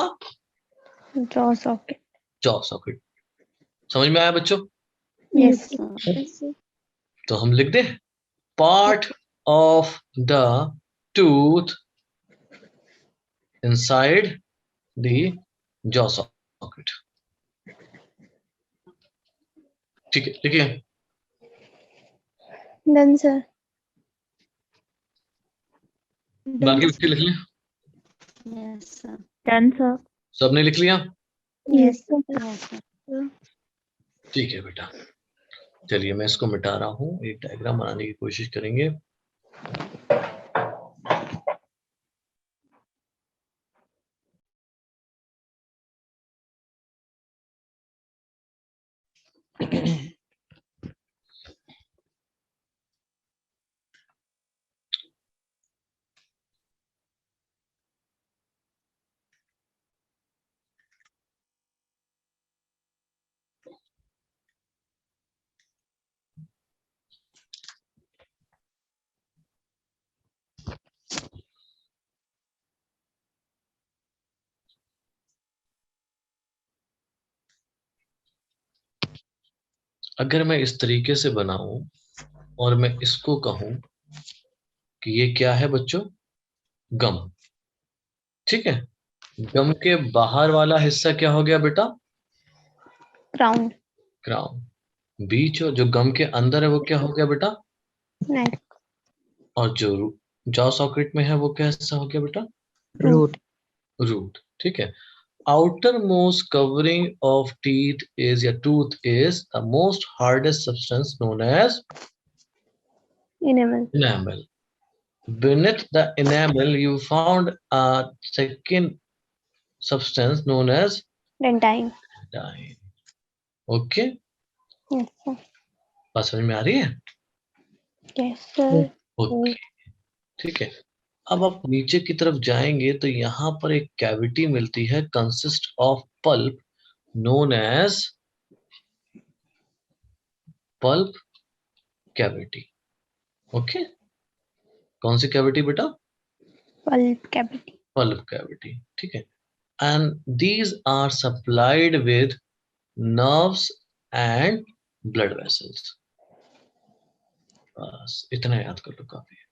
Jaw socket. jaw socket. समझ में आया बच्चों? Yes, sir. तो हम लिख दें part of the tooth inside the jaw socket. ठीक है, लिखिए। Done, sir. बाकी बच्चे लिख लें। Yes, sir. Done, sir. सबने लिख लिया? Yes, sir. Yes, sir. ठीक है बेटा, चलिए मैं इसको मिटा रहा हूँ, एक डायग्राम बनाने की कोशिश करेंगे। अगर मैं इस तरीके से बनाऊं और मैं इसको कहूं कि ये क्या है बच्चों? गम, ठीक है। गम के बाहर वाला हिस्सा क्या हो गया बेटा? Crown. क्राउन। बीच और जो गम के अंदर है वो क्या हो गया बेटा? Neck. और जो जॉ सॉकेट में है वो क्या हिस्सा हो गया बेटा? रूट। रूट, ठीक है। Outermost covering of teeth is या tooth is the most hardest substance known as Enamel. enamel. Beneath the enamel you found a second substance known as Dentine. dye. Okay, Yes, sir. बात समझ में आ रही है? Yes, sir. Okay, ठीक है। अब आप नीचे की तरफ जाएंगे तो यहाँ पर एक कैविटी मिलती है, consist of pulp known as pulp cavity. Okay, कौन सी कैविटी बेटा? Pulp cavity. पल्प कैविटी, ठीक है। And these are supplied with nerves and blood vessels. बस इतना याद कर लो काफी है।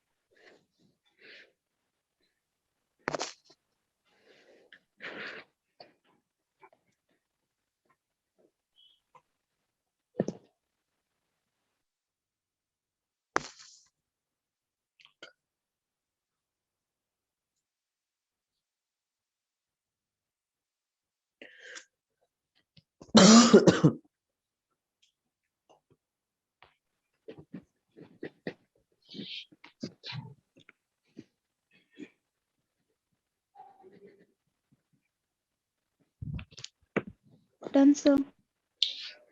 Done, sir.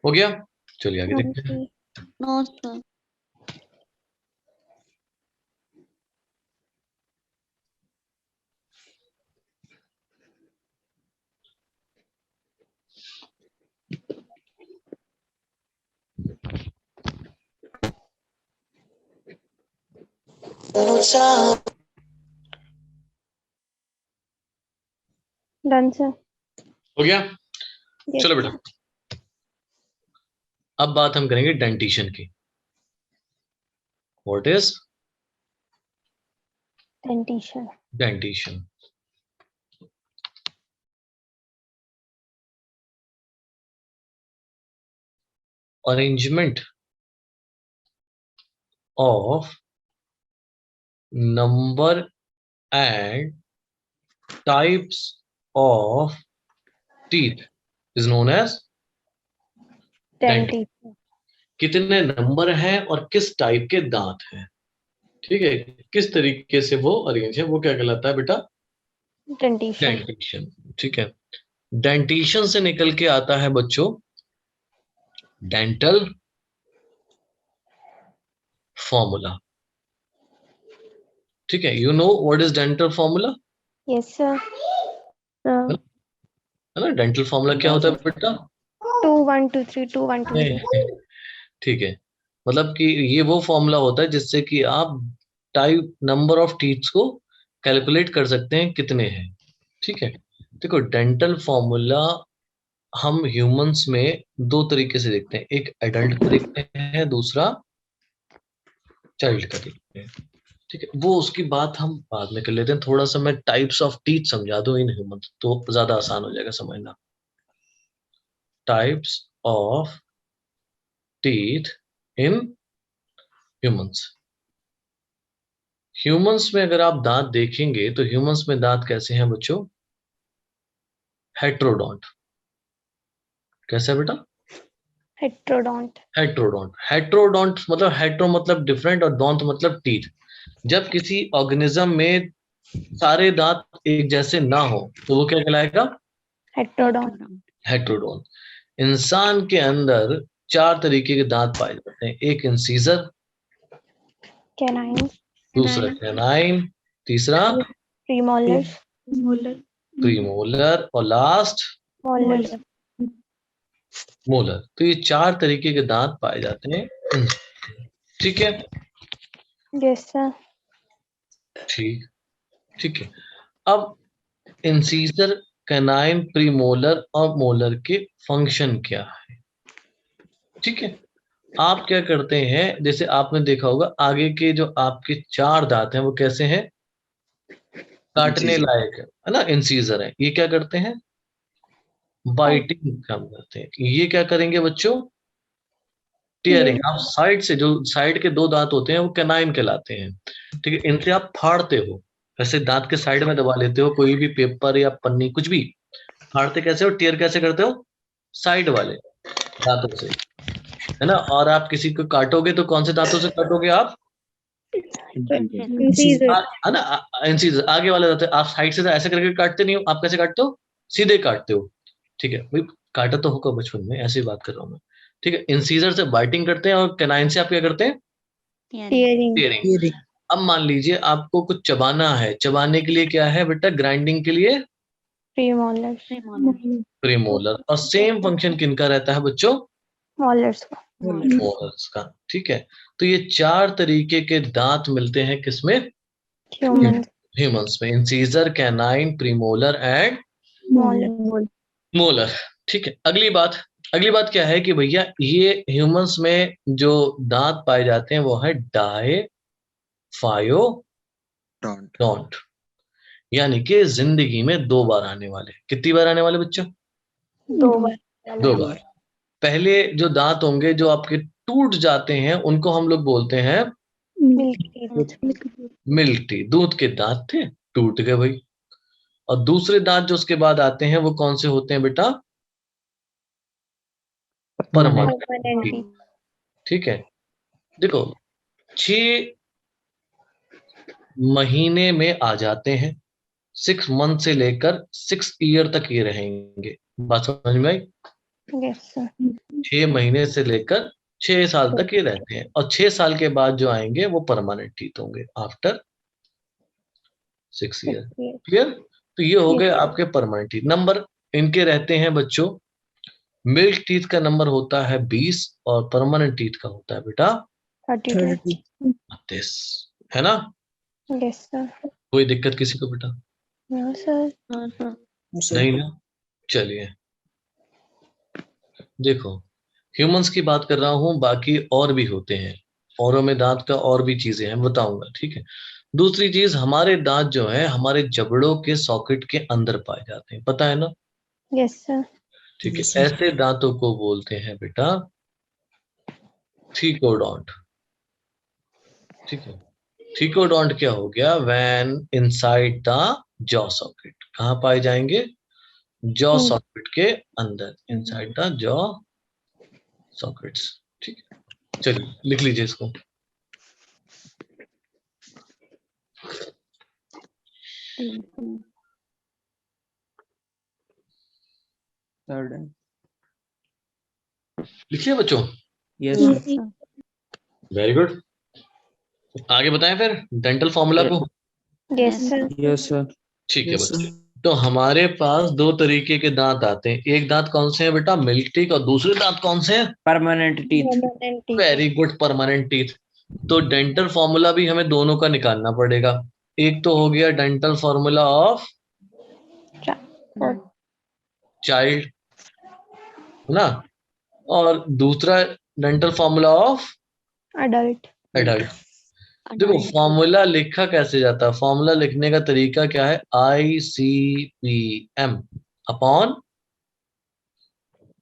हो गया, चलिए आगे हाँ देखते हैं। जी। No, sir. Done sir. हो गया, यस चलो बेटा अब बात हम करेंगे डेंटिशन की। What is dentition. Dentition? Arrangement of number and types of teeth is known as dentition. Dentition. कितने नंबर हैं और किस टाइप के दांत हैं, ठीक है, किस तरीके से वो अरेंज है, वो क्या कहलाता है बेटा? डेंटिशन। डेंटिशन। ठीक है, डेंटिशन से निकल के आता है बच्चों डेंटल फॉर्मूला। ठीक है, you know what is dental formula? Yes sir. है ना, डेंटल फॉर्मूला क्या होता है बेटा? 2 1 2 3 2 1 2 3। ठीक है, मतलब कि ये वो फॉर्मूला होता है जिससे कि आप टाइप नंबर ऑफ टीथ्स को कैलकुलेट कर सकते हैं कितने हैं। ठीक है, देखो डेंटल फॉर्मूला हम ह्यूमंस में दो तरीके से देखते हैं, एक एडल्ट को देखते हैं, दूसरा चाइल्ड का देखते हैं। ठीक है, वो उसकी बात हम बाद में कर लेते हैं, थोड़ा सा मैं टाइप्स ऑफ टीथ समझा दूं इन ह्यूमंस तो ज्यादा आसान हो जाएगा समझना। Types of teeth in humans. Humans में अगर आप दांत देखेंगे तो ह्यूमंस में दांत कैसे हैं बच्चों? हेट्रोडोंट। कैसे है बेटा? हेट्रोडोंट। हेट्रोडोंट। हेट्रोडोंट मतलब हेट्रो मतलब डिफरेंट और डोंट मतलब टीथ। जब किसी ऑर्गेनिज्म में सारे दांत एक जैसे ना हो तो वो क्या कहलाएगा? हेट्रोडोंट। हेट्रोडोंट। इंसान के अंदर चार तरीके के दांत पाए जाते हैं, एक इंसीजर, कैनाइन। दूसरा कैनाइन, तीसरा प्रीमोलर्स। Molar. प्रीमोलर और लास्ट मोलर्स। मोलर। तो ये चार तरीके के दांत पाए जाते हैं। ठीक है, यस सर। ठीक, ठीक है। अब इंसीजर, कैनाइन, प्रीमोलर और मोलर के फंक्शन क्या है? ठीक है, आप क्या करते हैं, जैसे आपने देखा होगा आगे के जो आपके चार दांत हैं वो कैसे हैं? काटने Incisor. लायक है ना, इंसीजर है। ये क्या करते हैं? बाइटिंग काम करते हैं। ये क्या करेंगे बच्चों? टीयरिंग। आप साइड से, जो साइड के दो दांत होते हैं वो कैनाइन कहलाते हैं। ठीक है, इनसे आप फाड़ते हो, ऐसे दांत के साइड में दबा लेते हो कोई भी पेपर या पन्नी कुछ भी। फाड़ते कैसे हो, टीयर कैसे करते हो? साइड वाले दांतों से, है ना। और आप किसी को काटोगे तो कौन से दांतों से काटोगे आप? इंसीजर। है ना, इंसीजर आगे वाले दांत। आप साइड से तो ऐसे करके काटते नहीं हो, आप कैसे काटते हो? सीधे काटते हो। ठीक है भाई, काटा तो होगा बचपन में, ऐसे ही बात कर रहा हूँ मैं। ठीक है, इंसीजर से बाइटिंग करते हैं और कैनाइन से आप क्या करते हैं? टीयरिंग। टीयरिंग। अब मान लीजिए आपको कुछ चबाना है, चबाने के लिए क्या है बेटा? ग्राइंडिंग के लिए प्रीमोलर्स। प्रीमोलर। और सेम फंक्शन किनका रहता है बच्चों? मोलर्स का। मोलर्स का। ठीक है, तो ये चार तरीके के दांत मिलते हैं किसमें? ह्यूमन। ह्यूमंस में, incisor, canine, premolar and molar. Molar. ठीक है, अगली बात, अगली बात क्या है कि भैया ये ह्यूमंस में जो दांत पाए जाते हैं वो है डोंट डायफायोडोंट, यानी कि जिंदगी में 2 बार आने वाले। कितनी बार आने वाले बच्चों? 2 बार 2 बार। पहले जो दांत होंगे जो आपके टूट जाते हैं उनको हम लोग बोलते हैं मिल्क टी, दूध के दांत थे टूट गए भाई। और दूसरे दांत जो उसके बाद आते हैं वो कौन से होते हैं बेटा? परमानेंट। परमानेंटली। ठीक है, देखो 6 महीने में आ जाते हैं, 6 मंथ से लेकर 6 ईयर तक ये रहेंगे। बात समझ में आई? Yes sir. 6 महीने से लेकर 6 साल तक ये रहते हैं, और 6 साल के बाद जो आएंगे वो परमानेंट टीथ होंगे आफ्टर 6 ईयर। क्लियर? तो ये हो गए आपके परमानेंट टीथ। नंबर इनके रहते हैं बच्चों, मिल्क टीथ का नंबर होता है 20 और परमानेंट टीथ का होता है बेटा 32। 32, है ना? Yes sir. कोई दिक्कत किसी को बेटा? No sir. नहीं ना? चलिए देखो, ह्यूमंस की बात कर रहा हूं, बाकी और भी होते हैं, औरों में दांत का और भी चीजें हैं, बताऊंगा। ठीक है, दूसरी चीज, हमारे दांत जो है हमारे जबड़ों के सॉकेट के अंदर पाए जाते हैं, पता है ना? Yes sir. ठीक है, ऐसे दांतों को बोलते हैं बेटा थीकोडोंट। ठीक है, थीकोडोंट क्या हो गया? When inside the jaw socket. कहाँ पाए जाएंगे? जॉ सॉकेट के अंदर, इनसाइड द जॉ सॉकेट्स। ठीक है, चलिए लिख लीजिए इसको। लिखिए बच्चों। Yes very good. आगे बताएं फिर डेंटल फॉर्मूला को। Yes sir. Yes sir. ठीक है बच्चे, तो हमारे पास 2 तरीके के दांत आते हैं। एक दांत कौन से हैं बेटा? Milk teeth. और दूसरे दांत कौन से हैं? Permanent teeth. Permanent. Very good, permanent teeth. तो डेंटल फॉर्मूला भी हमें दोनों का निकालना पड़ेगा। एक तो हो गया डेंटल फॉर्मूला ऑफ चाइल्ड, है ना? और दूसरा dental formula of adult. Adult. देखो फॉर्मूला लिखा कैसे जाता है? फॉर्मूला लिखने का तरीका क्या है? ICPM upon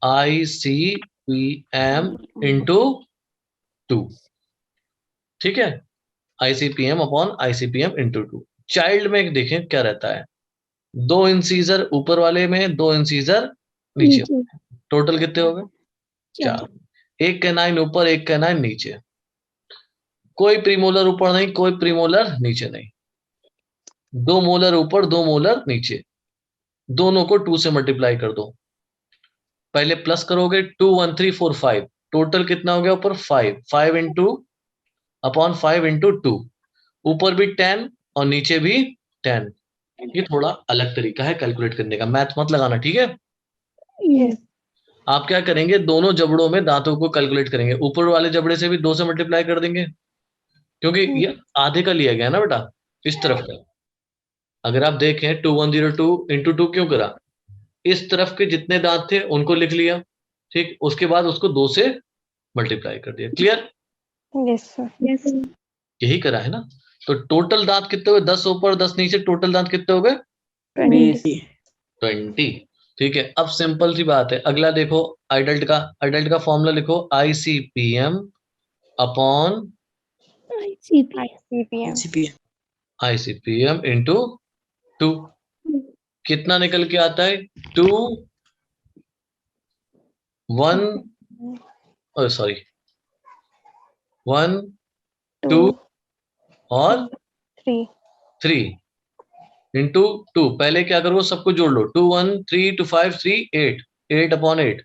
ICPM into 2। ठीक है, ICPM upon ICPM into 2। Child में देखें क्या रहता है, 2 इंसीजर ऊपर वाले में, 2 इंसीजर नीचे। टोटल कितने हो गए? 4। एक कैनाइन ऊपर, एक कैनाइन नीचे। कोई प्रीमोलर ऊपर नहीं, कोई प्रीमोलर नीचे नहीं। 2 मोलर ऊपर, 2 मोलर नीचे। दोनों को 2 से मल्टीप्लाई कर दो। पहले प्लस करोगे, 2 1 3 4 5। टोटल कितना हो गया ऊपर? 5। 5 इंटू अपॉन 5 इंटू 2। ऊपर भी 10 और नीचे भी 10। ये थोड़ा अलग तरीका है कैलकुलेट करने का, मैथ मत लगाना, ठीक है? यस। आप क्या करेंगे, दोनों जबड़ों में दांतों को कैलकुलेट करेंगे। ऊपर वाले जबड़े से भी 2 से मल्टीप्लाई कर देंगे, क्योंकि ये आधे का लिया गया ना बेटा, इस तरफ का। अगर आप देखें 2102 इंटू 2 क्यों करा? इस तरफ के जितने दांत थे उनको लिख लिया, ठीक, उसके बाद उसको 2 से मल्टीप्लाई कर दिया। क्लियर? Yes sir. यही करा है ना? तो टोटल दांत कितने हुए? 10 ऊपर 10 नीचे, टोटल दांत कितने हो गए? 20। 20। ठीक है, अब सिंपल सी बात है। अगला देखो, एडल्ट का फॉर्मूला लिखो, ICPM अपॉन ICPM इंटू 2। कितना निकल के आता है? 2 1 सॉरी 1 2 और 3 इंटू 2। पहले क्या करो, सबको जोड़ लो। 2 1 3 2 5 3 8, 8 अपॉन 8।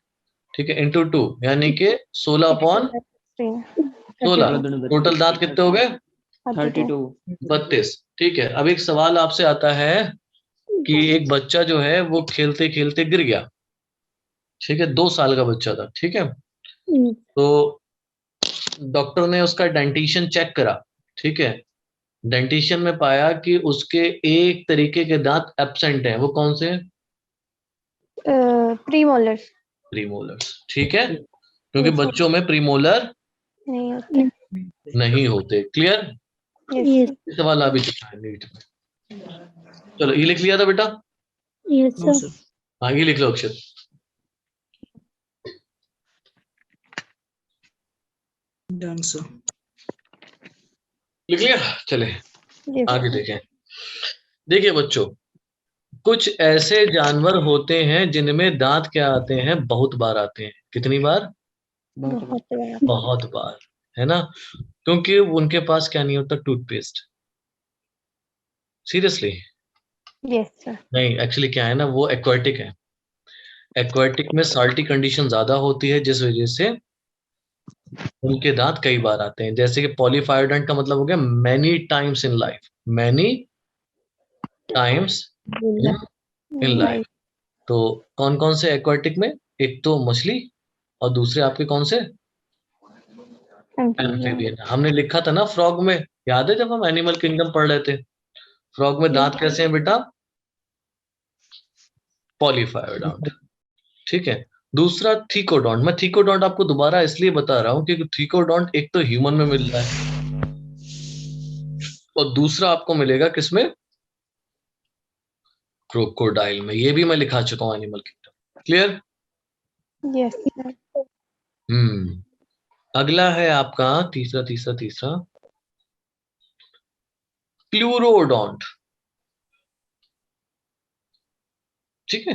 ठीक है, इंटू 2, यानी कि 16 अपॉन 16। टोटल दांत कितने हो गए? 32। 32। ठीक है, अब एक सवाल आपसे आता है कि एक बच्चा जो है वो खेलते खेलते गिर गया। ठीक है, 2 साल का बच्चा था। ठीक है, तो डॉक्टर ने उसका डेंटिशन चेक करा। ठीक है, डेंटिशन में पाया कि उसके एक तरीके के दांत एब्सेंट हैं। वो कौन से हैं? प्रीमोलर्स। प्रीमोलर्स, ठीक है, क्योंकि बच्चों में प्रीमोलर नहीं होते। नहीं होते। क्लियर? यस इस वाला भी लिखा है नीट में। चलो ये लिख लिया था बेटा? Yes, No, sir. sir. हाँ ये लिख लो अक्षर। Done, sir. लिख लिया? चले यस आगे देखें। देखिए बच्चों, कुछ ऐसे जानवर होते हैं जिनमें दांत क्या आते हैं, बहुत बार आते हैं। कितनी बार? बहुत बहुत बड़ा। बहुत बार, है ना, क्योंकि उनके पास क्या नहीं होता, टूथपेस्ट। Seriously yes sir. नहीं, एक्चुअली क्या है ना, वो एक्वाटिक है। एक्वाटिक में साल्टी कंडीशन ज्यादा होती है, जिस वजह से उनके दांत कई बार आते हैं। जैसे कि पॉलीफायोडेंट का मतलब हो गया many times in life, many times in life. तो कौन कौन से एक्वाटिक में? एक तो मछली, और दूसरे आपके कौन से? एम्फीबियन। हमने लिखा था ना फ्रॉग में, याद है जब हम एनिमल किंगडम पढ़ रहे थे? फ्रॉग में दांत कैसे हैं बेटा? पॉलीफायोडेंट, ठीक है। दूसरा थीकोडोंट। मैं थीकोडोंट आपको दोबारा इसलिए बता रहा हूं क्योंकि थीकोडोंट एक तो ह्यूमन में मिल रहा है, और दूसरा आपको मिलेगा किसमें? क्रोकोडाइल में। ये भी मैं लिखा चुका हूं animal kingdom. Clear? Yes sir. अगला है आपका तीसरा तीसरा तीसरा, प्लूरोडोंट, ठीक है।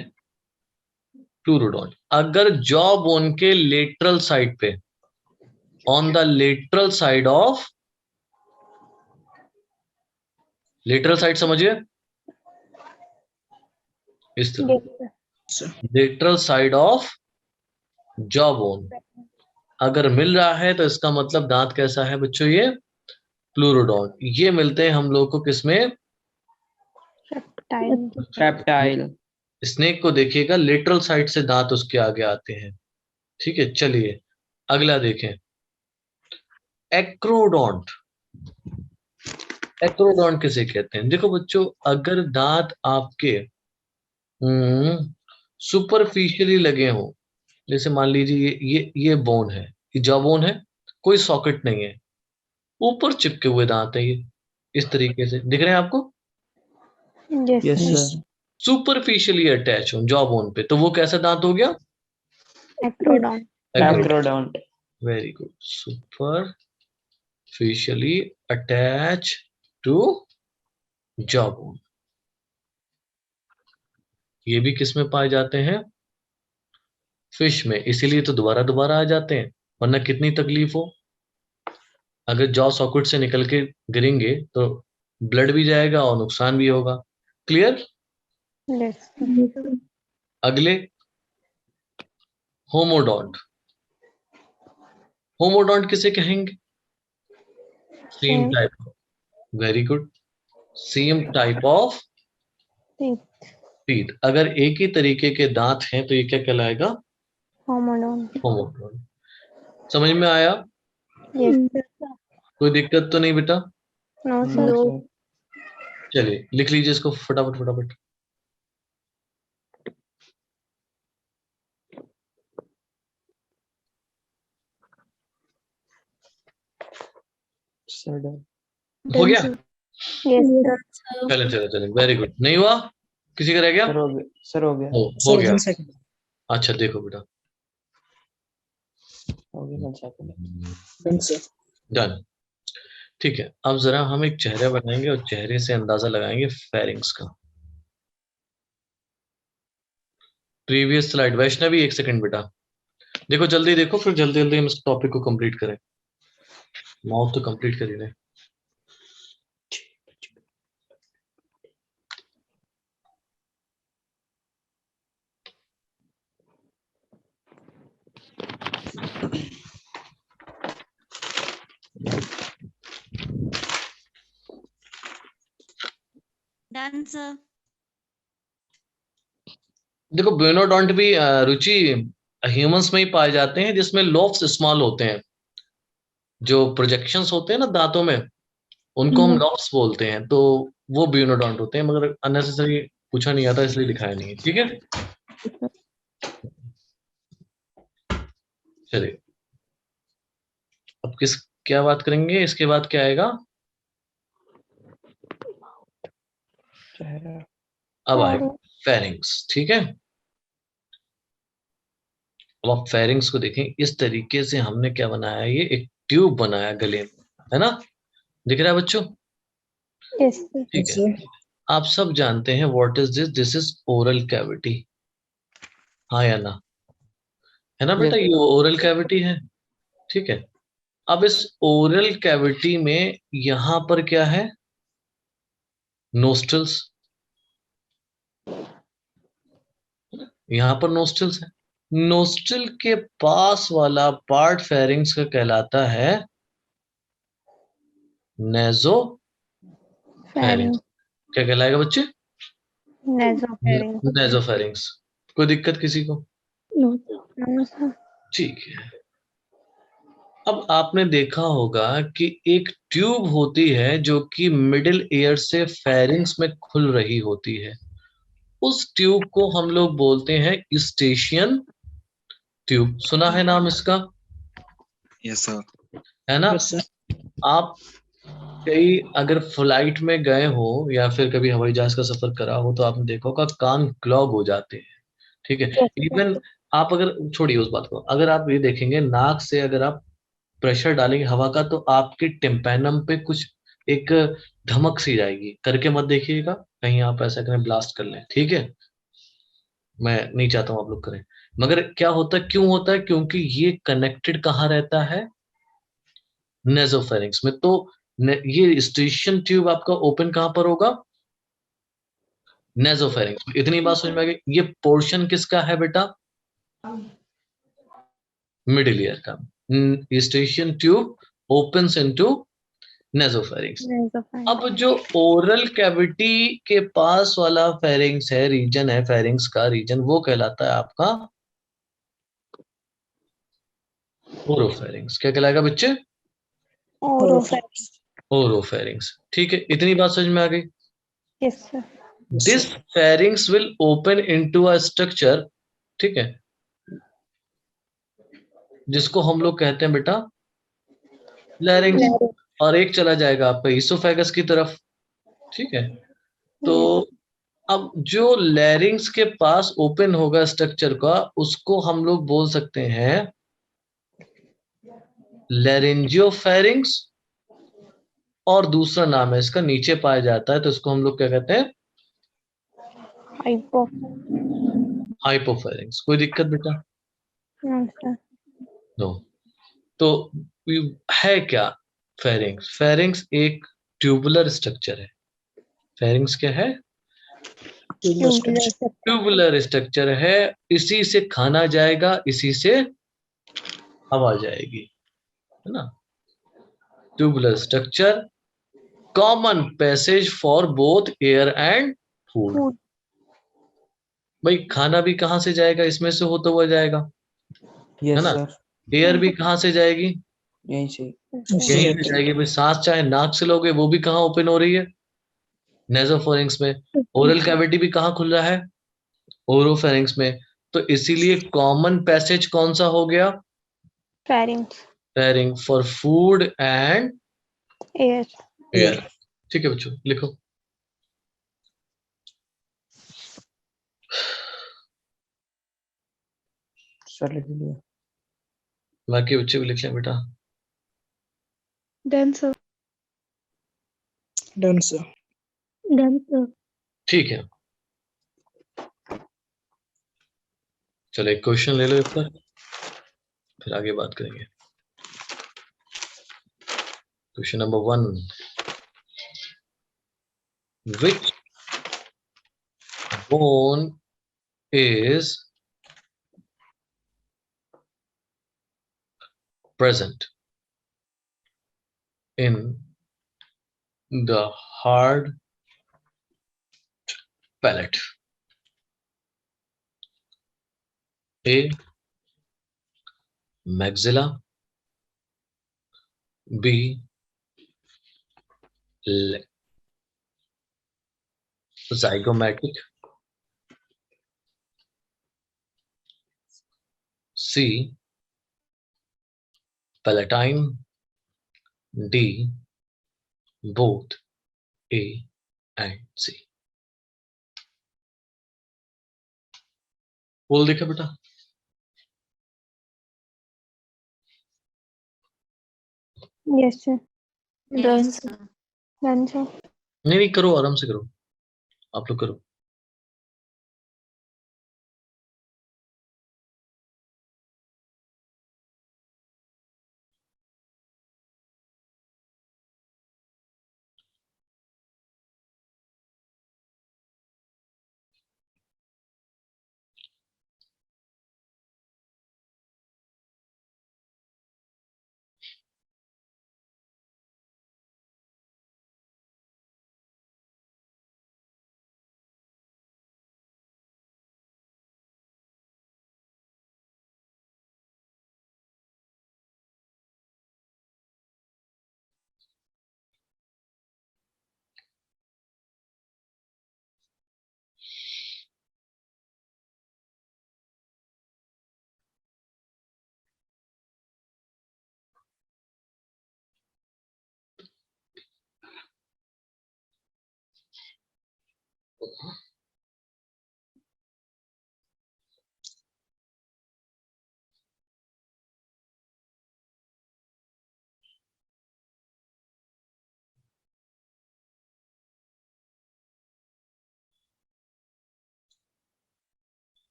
प्लूरोडोंट अगर जॉ बोन के लेटरल साइड पे, on the lateral side of, lateral side समझिए, इस तरह, yes Sir. Lateral side of jaw bone अगर मिल रहा है तो इसका मतलब दांत कैसा है बच्चों? ये प्लूरोडोंट। ये मिलते हैं हम लोग को किसमें? टाइम। रेप्टाइल। स्नेक को देखिएगा, लेटरल साइड से दांत उसके आगे आते हैं, ठीक है। चलिए अगला देखें, एक्रोडोंट। एक्रोडोंट किसे कहते हैं? देखो बच्चों, अगर दांत आपके सुपरफिशियली लगे हों, जैसे मान लीजिए ये बोन है, ये जॉ बोन है, कोई सॉकेट नहीं है, ऊपर चिपके हुए दांत है, ये इस तरीके से दिख रहे हैं आपको, yes yes sir. Sir. Superficially attach हो जॉ बोन पे, तो वो कैसा दांत हो गया? Acrodont. Acrodont. Very good, superficially attach to jaw bone. ये भी किस में पाए जाते हैं? फिश में। इसीलिए तो दोबारा दोबारा आ जाते हैं, वरना कितनी तकलीफ हो। अगर जॉ सॉकेट से निकल के गिरेंगे तो ब्लड भी जाएगा और नुकसान भी होगा। क्लियर? यस अगले, होमोडोंट। होमोडोंट किसे कहेंगे? Same same type. Very good, same type of teeth. अगर एक ही तरीके के दांत हैं तो ये क्या कहलाएगा? होमोडोन। होमोडोंट। समझ में आया? यस कोई दिक्कत तो नहीं बेटा? No no sir. सर। चलिए लिख लीजिए इसको फटाफट फटाफट। Sir done. हो गया? Yes sir. चले चले चले, वेरी गुड। नहीं हुआ? किसी का रह गया? सर हो गया, सर हो गया, हो गया। 1 second. अच्छा देखो बेटा, हो गया 1 सेकंड। Done, sir. डन, ठीक है। अब जरा हम एक चेहरा बनाएंगे और चेहरे से अंदाजा लगाएंगे फेरिंग्स का। Previous slide. वैष्णवी एक सेकंड बेटा, देखो जल्दी देखो, फिर जल्दी जल्दी हम इस टॉपिक को कंप्लीट करें। माउथ तो कंप्लीट कर ही रहे। Done, sir. देखो ब्यूनोडोंट भी रुचि ह्यूमंस में ही पाए जाते हैं, जिसमें लोब्स स्मॉल होते हैं। जो प्रोजेक्शंस होते हैं ना दांतों में, उनको हम लॉब्स बोलते हैं, तो वो ब्यूनोडोंट होते हैं। मगर अननेसेसरी पूछा नहीं आता इसलिए लिखाया नहीं है, ठीक है। चलिए अब क्या बात करेंगे, इसके बाद क्या आएगा? चेहरा। अब आएगा फेरिंग्स। ठीक है, अब आप फेरिंग्स को देखें, इस तरीके से हमने क्या बनाया, ये एक ट्यूब बनाया गले में, है ना? दिख रहा है बच्चों? Yes, sir. ठीक Yes, है, sir. आप सब जानते हैं what is this, this is oral cavity, हाँ या ना? है ना बेटा, Yes. ये ओरल कैविटी है। ठीक है, अब इस ओरल कैविटी में यहां पर क्या है? नोस्ट्रल्स, यहां पर नोस्ट्रल्स है। नोस्ट्रल के पास वाला पार्ट फेरिंग्स का कहलाता है नेजो Pharynx. फेरिंग्स। क्या कहलाएगा बच्चे? Nasopharynx. नेजो फेरिंग्स। कोई दिक्कत किसी को? No, sir. No, sir. ठीक है, अब आपने देखा होगा कि एक ट्यूब होती है जो कि मिडिल ईयर से फेरिंग्स में खुल रही होती है, उस ट्यूब को हम लोग बोलते हैं यूस्टेशियन ट्यूब। सुना है नाम इसका? Yes, sir. है ना? Yes, sir. आप कई अगर फ्लाइट में गए हो या फिर कभी हवाई जहाज का सफर करा हो तो आपने देखा होगा कान क्लॉग हो जाते हैं। ठीक है, Yes, sir. इवन आप अगर छोड़िए उस बात को, अगर आप ये देखेंगे नाक से अगर आप प्रेशर डालेंगे हवा का तो आपके टिम्पैनम पे कुछ एक धमक सी जाएगी। करके मत देखिएगा, कहीं आप ऐसा करें ब्लास्ट कर लें। ठीक है, मैं नहीं चाहता हूं आप लोग करें, मगर क्या होता है, क्यों होता है? क्योंकि ये कनेक्टेड कहाँ रहता है? नेजोफेरिंक्स में। तो ये स्टेशन ट्यूब आपका ओपन कहां पर होगा? नेजोफेरिंक्स में। इतनी बात समझ में आ गई? ये पोर्शन किसका है बेटा? मिडिल ईयर का। Eustachian tube opens into nasopharynx. Nasopharynx. अब जो ओरल कैविटी के पास वाला फेरिंग्स है, रीजन है, फेरिंग्स का रीजन, वो कहलाता है आपका ओरोफेरिंग्स। क्या कहलाएगा बच्चे? Oropharynx. ओरोफेरिंग्स। ठीक है, इतनी बात समझ में आ गई? Yes, sir. Yes, this sir. Pharynx will open into a structure, ठीक है, जिसको हम लोग कहते हैं बेटा लैरिंग्स, Larynx. और एक चला जाएगा आपका ईसोफेगस की तरफ। ठीक है, तो Yes. अब जो लैरिंग्स के पास ओपन होगा स्ट्रक्चर का, उसको हम लोग बोल सकते हैं लैरिंजियोफेरिंग्स, और दूसरा नाम है इसका नीचे पाया जाता है तो इसको हम लोग क्या कहते हैं? Hypo. हाइपोफेरिंग्स। कोई दिक्कत बेटा? No, sir. नो। तो है क्या फेरिंग्स? फेरिंग्स एक ट्यूबुलर स्ट्रक्चर है। फेरिंग्स क्या है? Tubular Tubular structure. structure. Tubular structure है, इसी से खाना जाएगा, इसी से हवा जाएगी, है ना? Tubular structure, common passage for both air and food. Food. भाई खाना भी कहाँ से जाएगा? इसमें से होता हुआ जाएगा, है Yes, ना? sir. एयर भी कहाँ से जाएगी? यहीं से। Yes, यहीं sir. से जाएगी। भाई सांस चाहे नाक से लोगे वो भी कहाँ ओपन हो रही है? नेजोफेरिंक्स में। ओरल कैविटी भी कहाँ खुल रहा है? ओरोफेरिंक्स में। तो इसीलिए कॉमन पैसेज कौन सा हो गया? Pharynx. Pharynx for food and Air. Air. ठीक है बच्चों, लिखो। सर लिख लिया। बाकी बच्चे भी लिख लें बेटा। Done, sir. Done, sir. Done, sir. ठीक है, चलो एक क्वेश्चन ले लो एक बार, फिर आगे बात करेंगे। Question number 1, which bone is present in the hard palate? A, maxilla, B, zygomatic, C, palatine, D, both A and C. बोल देखा बेटा? Yes, sir. Done, sir. Done, sir. नहीं करो, आराम से करो, आप लोग करो.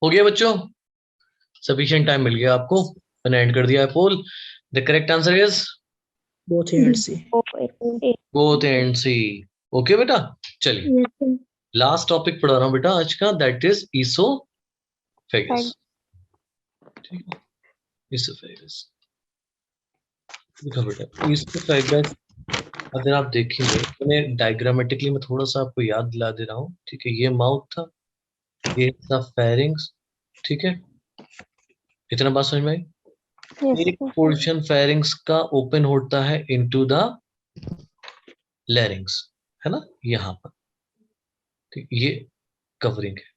हो गया बच्चों? सफिशिएंट टाइम मिल गया आपको, मैंने एंड कर दिया है poll. The correct answer is both A and C. Both A and C. Okay बेटा, चलिए Yes, sir. लास्ट टॉपिक पढ़ा रहा हूं बेटा आज का, दैट इज ईसोफेगस. ठीक है, ईसोफेगस. देखो बेटा, ईसोफेगस अगर आप देखेंगे, मैं डायग्रामेटिकली मैं थोड़ा सा आपको याद दिला दे रहा हूँ. ठीक है, ये माउथ था, ये था फेरिंग्स. ठीक है, इतना बात समझ में आई? Yes, एक sir. पोर्शन फेरिंग्स का ओपन होता है इनटू द लैरिंग्स, है ना, यहाँ पर. ठीक, ये कवरिंग है.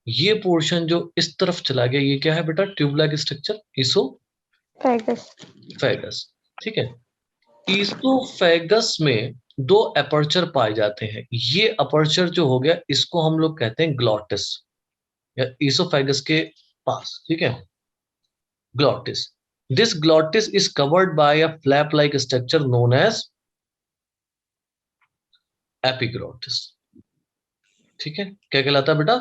ये पोर्शन जो इस तरफ चला गया, ये क्या है बेटा? Tube like structure, Fagus. Oesophagus. ठीक है, ईसोफेगस में दो अपर्चर पाए जाते हैं. ये अपर्चर जो हो गया, इसको हम लोग कहते हैं ग्लॉटिस, या ईसोफेगस के पास. ठीक है, glottis. This glottis is covered by a flap like structure known as epiglottis. ठीक है, क्या कहलाता है बेटा?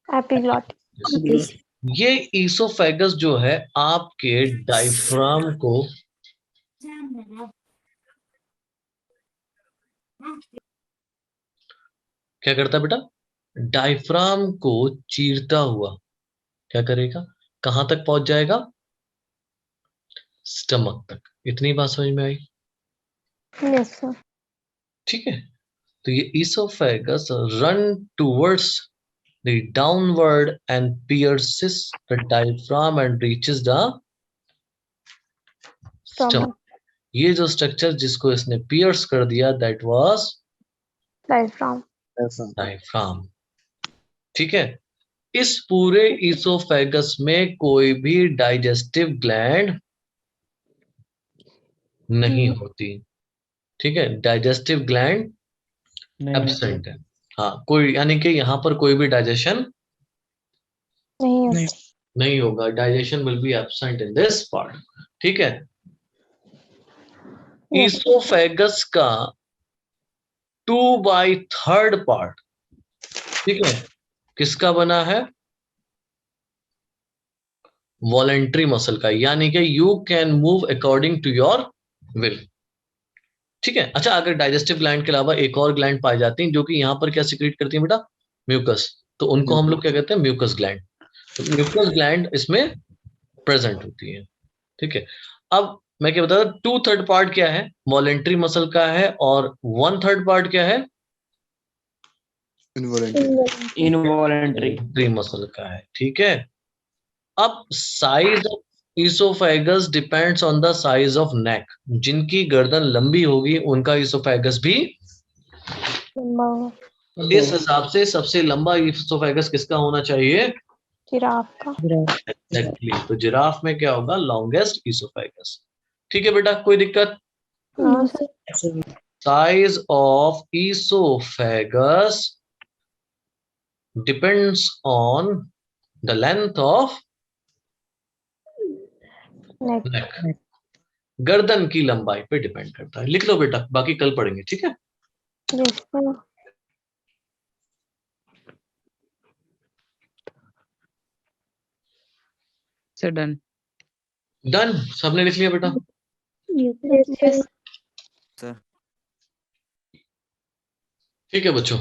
Epiglottis. ये ईसोफेगस जो है आपके डायफ्राम को क्या करता है बेटा? डायफ्राम को चीरता हुआ क्या करेगा? कहां तक पहुंच जाएगा? स्टमक तक. इतनी बात समझ में आई? Yes, sir. ठीक है, तो ये oesophagus run towards the downward and pierces the diaphragm and reaches the stomach. ये जो स्ट्रक्चर जिसको इसने पियर्स कर दिया, दैट वाज Diaphragm. डायफ्राम. ठीक है, इस पूरे ईसोफेगस में कोई भी डाइजेस्टिव ग्लैंड नहीं होती. ठीक है, डाइजेस्टिव ग्लैंड एब्सेंट है. हाँ, कोई, यानी कि यहाँ पर कोई भी डाइजेशन नहीं नहीं होगा. Digestion will be absent in this part. ठीक है, Yes. ईसोफेगस का 2/3 पार्ट, ठीक है, किसका बना है? वॉलेंट्री मसल का, यानी कि you can move according to your will. ठीक है. अच्छा, अगर डाइजेस्टिव ग्लैंड के अलावा एक और ग्लैंड पाई जाती हैं जो कि यहाँ पर क्या सिक्रेट करती है बेटा? म्यूकस. तो उनको हम लोग क्या कहते हैं? Mucus gland. तो म्यूकस ग्लैंड इसमें प्रेजेंट होती है. ठीक है, अब मैं क्या बता रहा, 2/3 पार्ट क्या है? वॉलेंट्री मसल का है, और 1/3 पार्ट क्या है? इनवॉलेंट्री मसल का है. ठीक है, अब size of oesophagus depends on the size of neck. जिनकी गर्दन लंबी होगी उनका ईसोफेगस भी इस हिसाब से सबसे लंबा ईसोफेगस किसका होना चाहिए? जिराफ का। एग्जैक्टली, तो जिराफ में क्या होगा? Longest oesophagus. ठीक है बेटा, कोई दिक्कत? No sir. Size of oesophagus depends on the length of neck. Neck. गर्दन की लंबाई पे डिपेंड करता है। लिख लो बेटा, बाकी कल पढ़ेंगे, ठीक है? Yes sir. Sir done. Done, सबने लिख लिया बेटा? Yes yes. Sir. ठीक है बच्चों,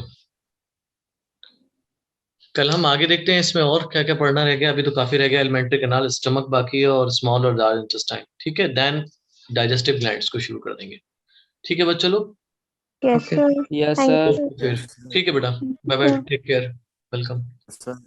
कल हम आगे देखते हैं इसमें और क्या क्या पढ़ना रह गया। अभी तो काफी रह गया। एलिमेंट्री कैनाल, स्टमक बाकी है, और स्मॉल और लार्ज इंटेस्टाइन। ठीक है, देन डाइजेस्टिव ग्लैंड्स को शुरू कर देंगे। ठीक है बच्चों लोग? Yes sir. Yes thank sir. You. फिर ठीक है बेटा, bye bye, take care, welcome. Sir.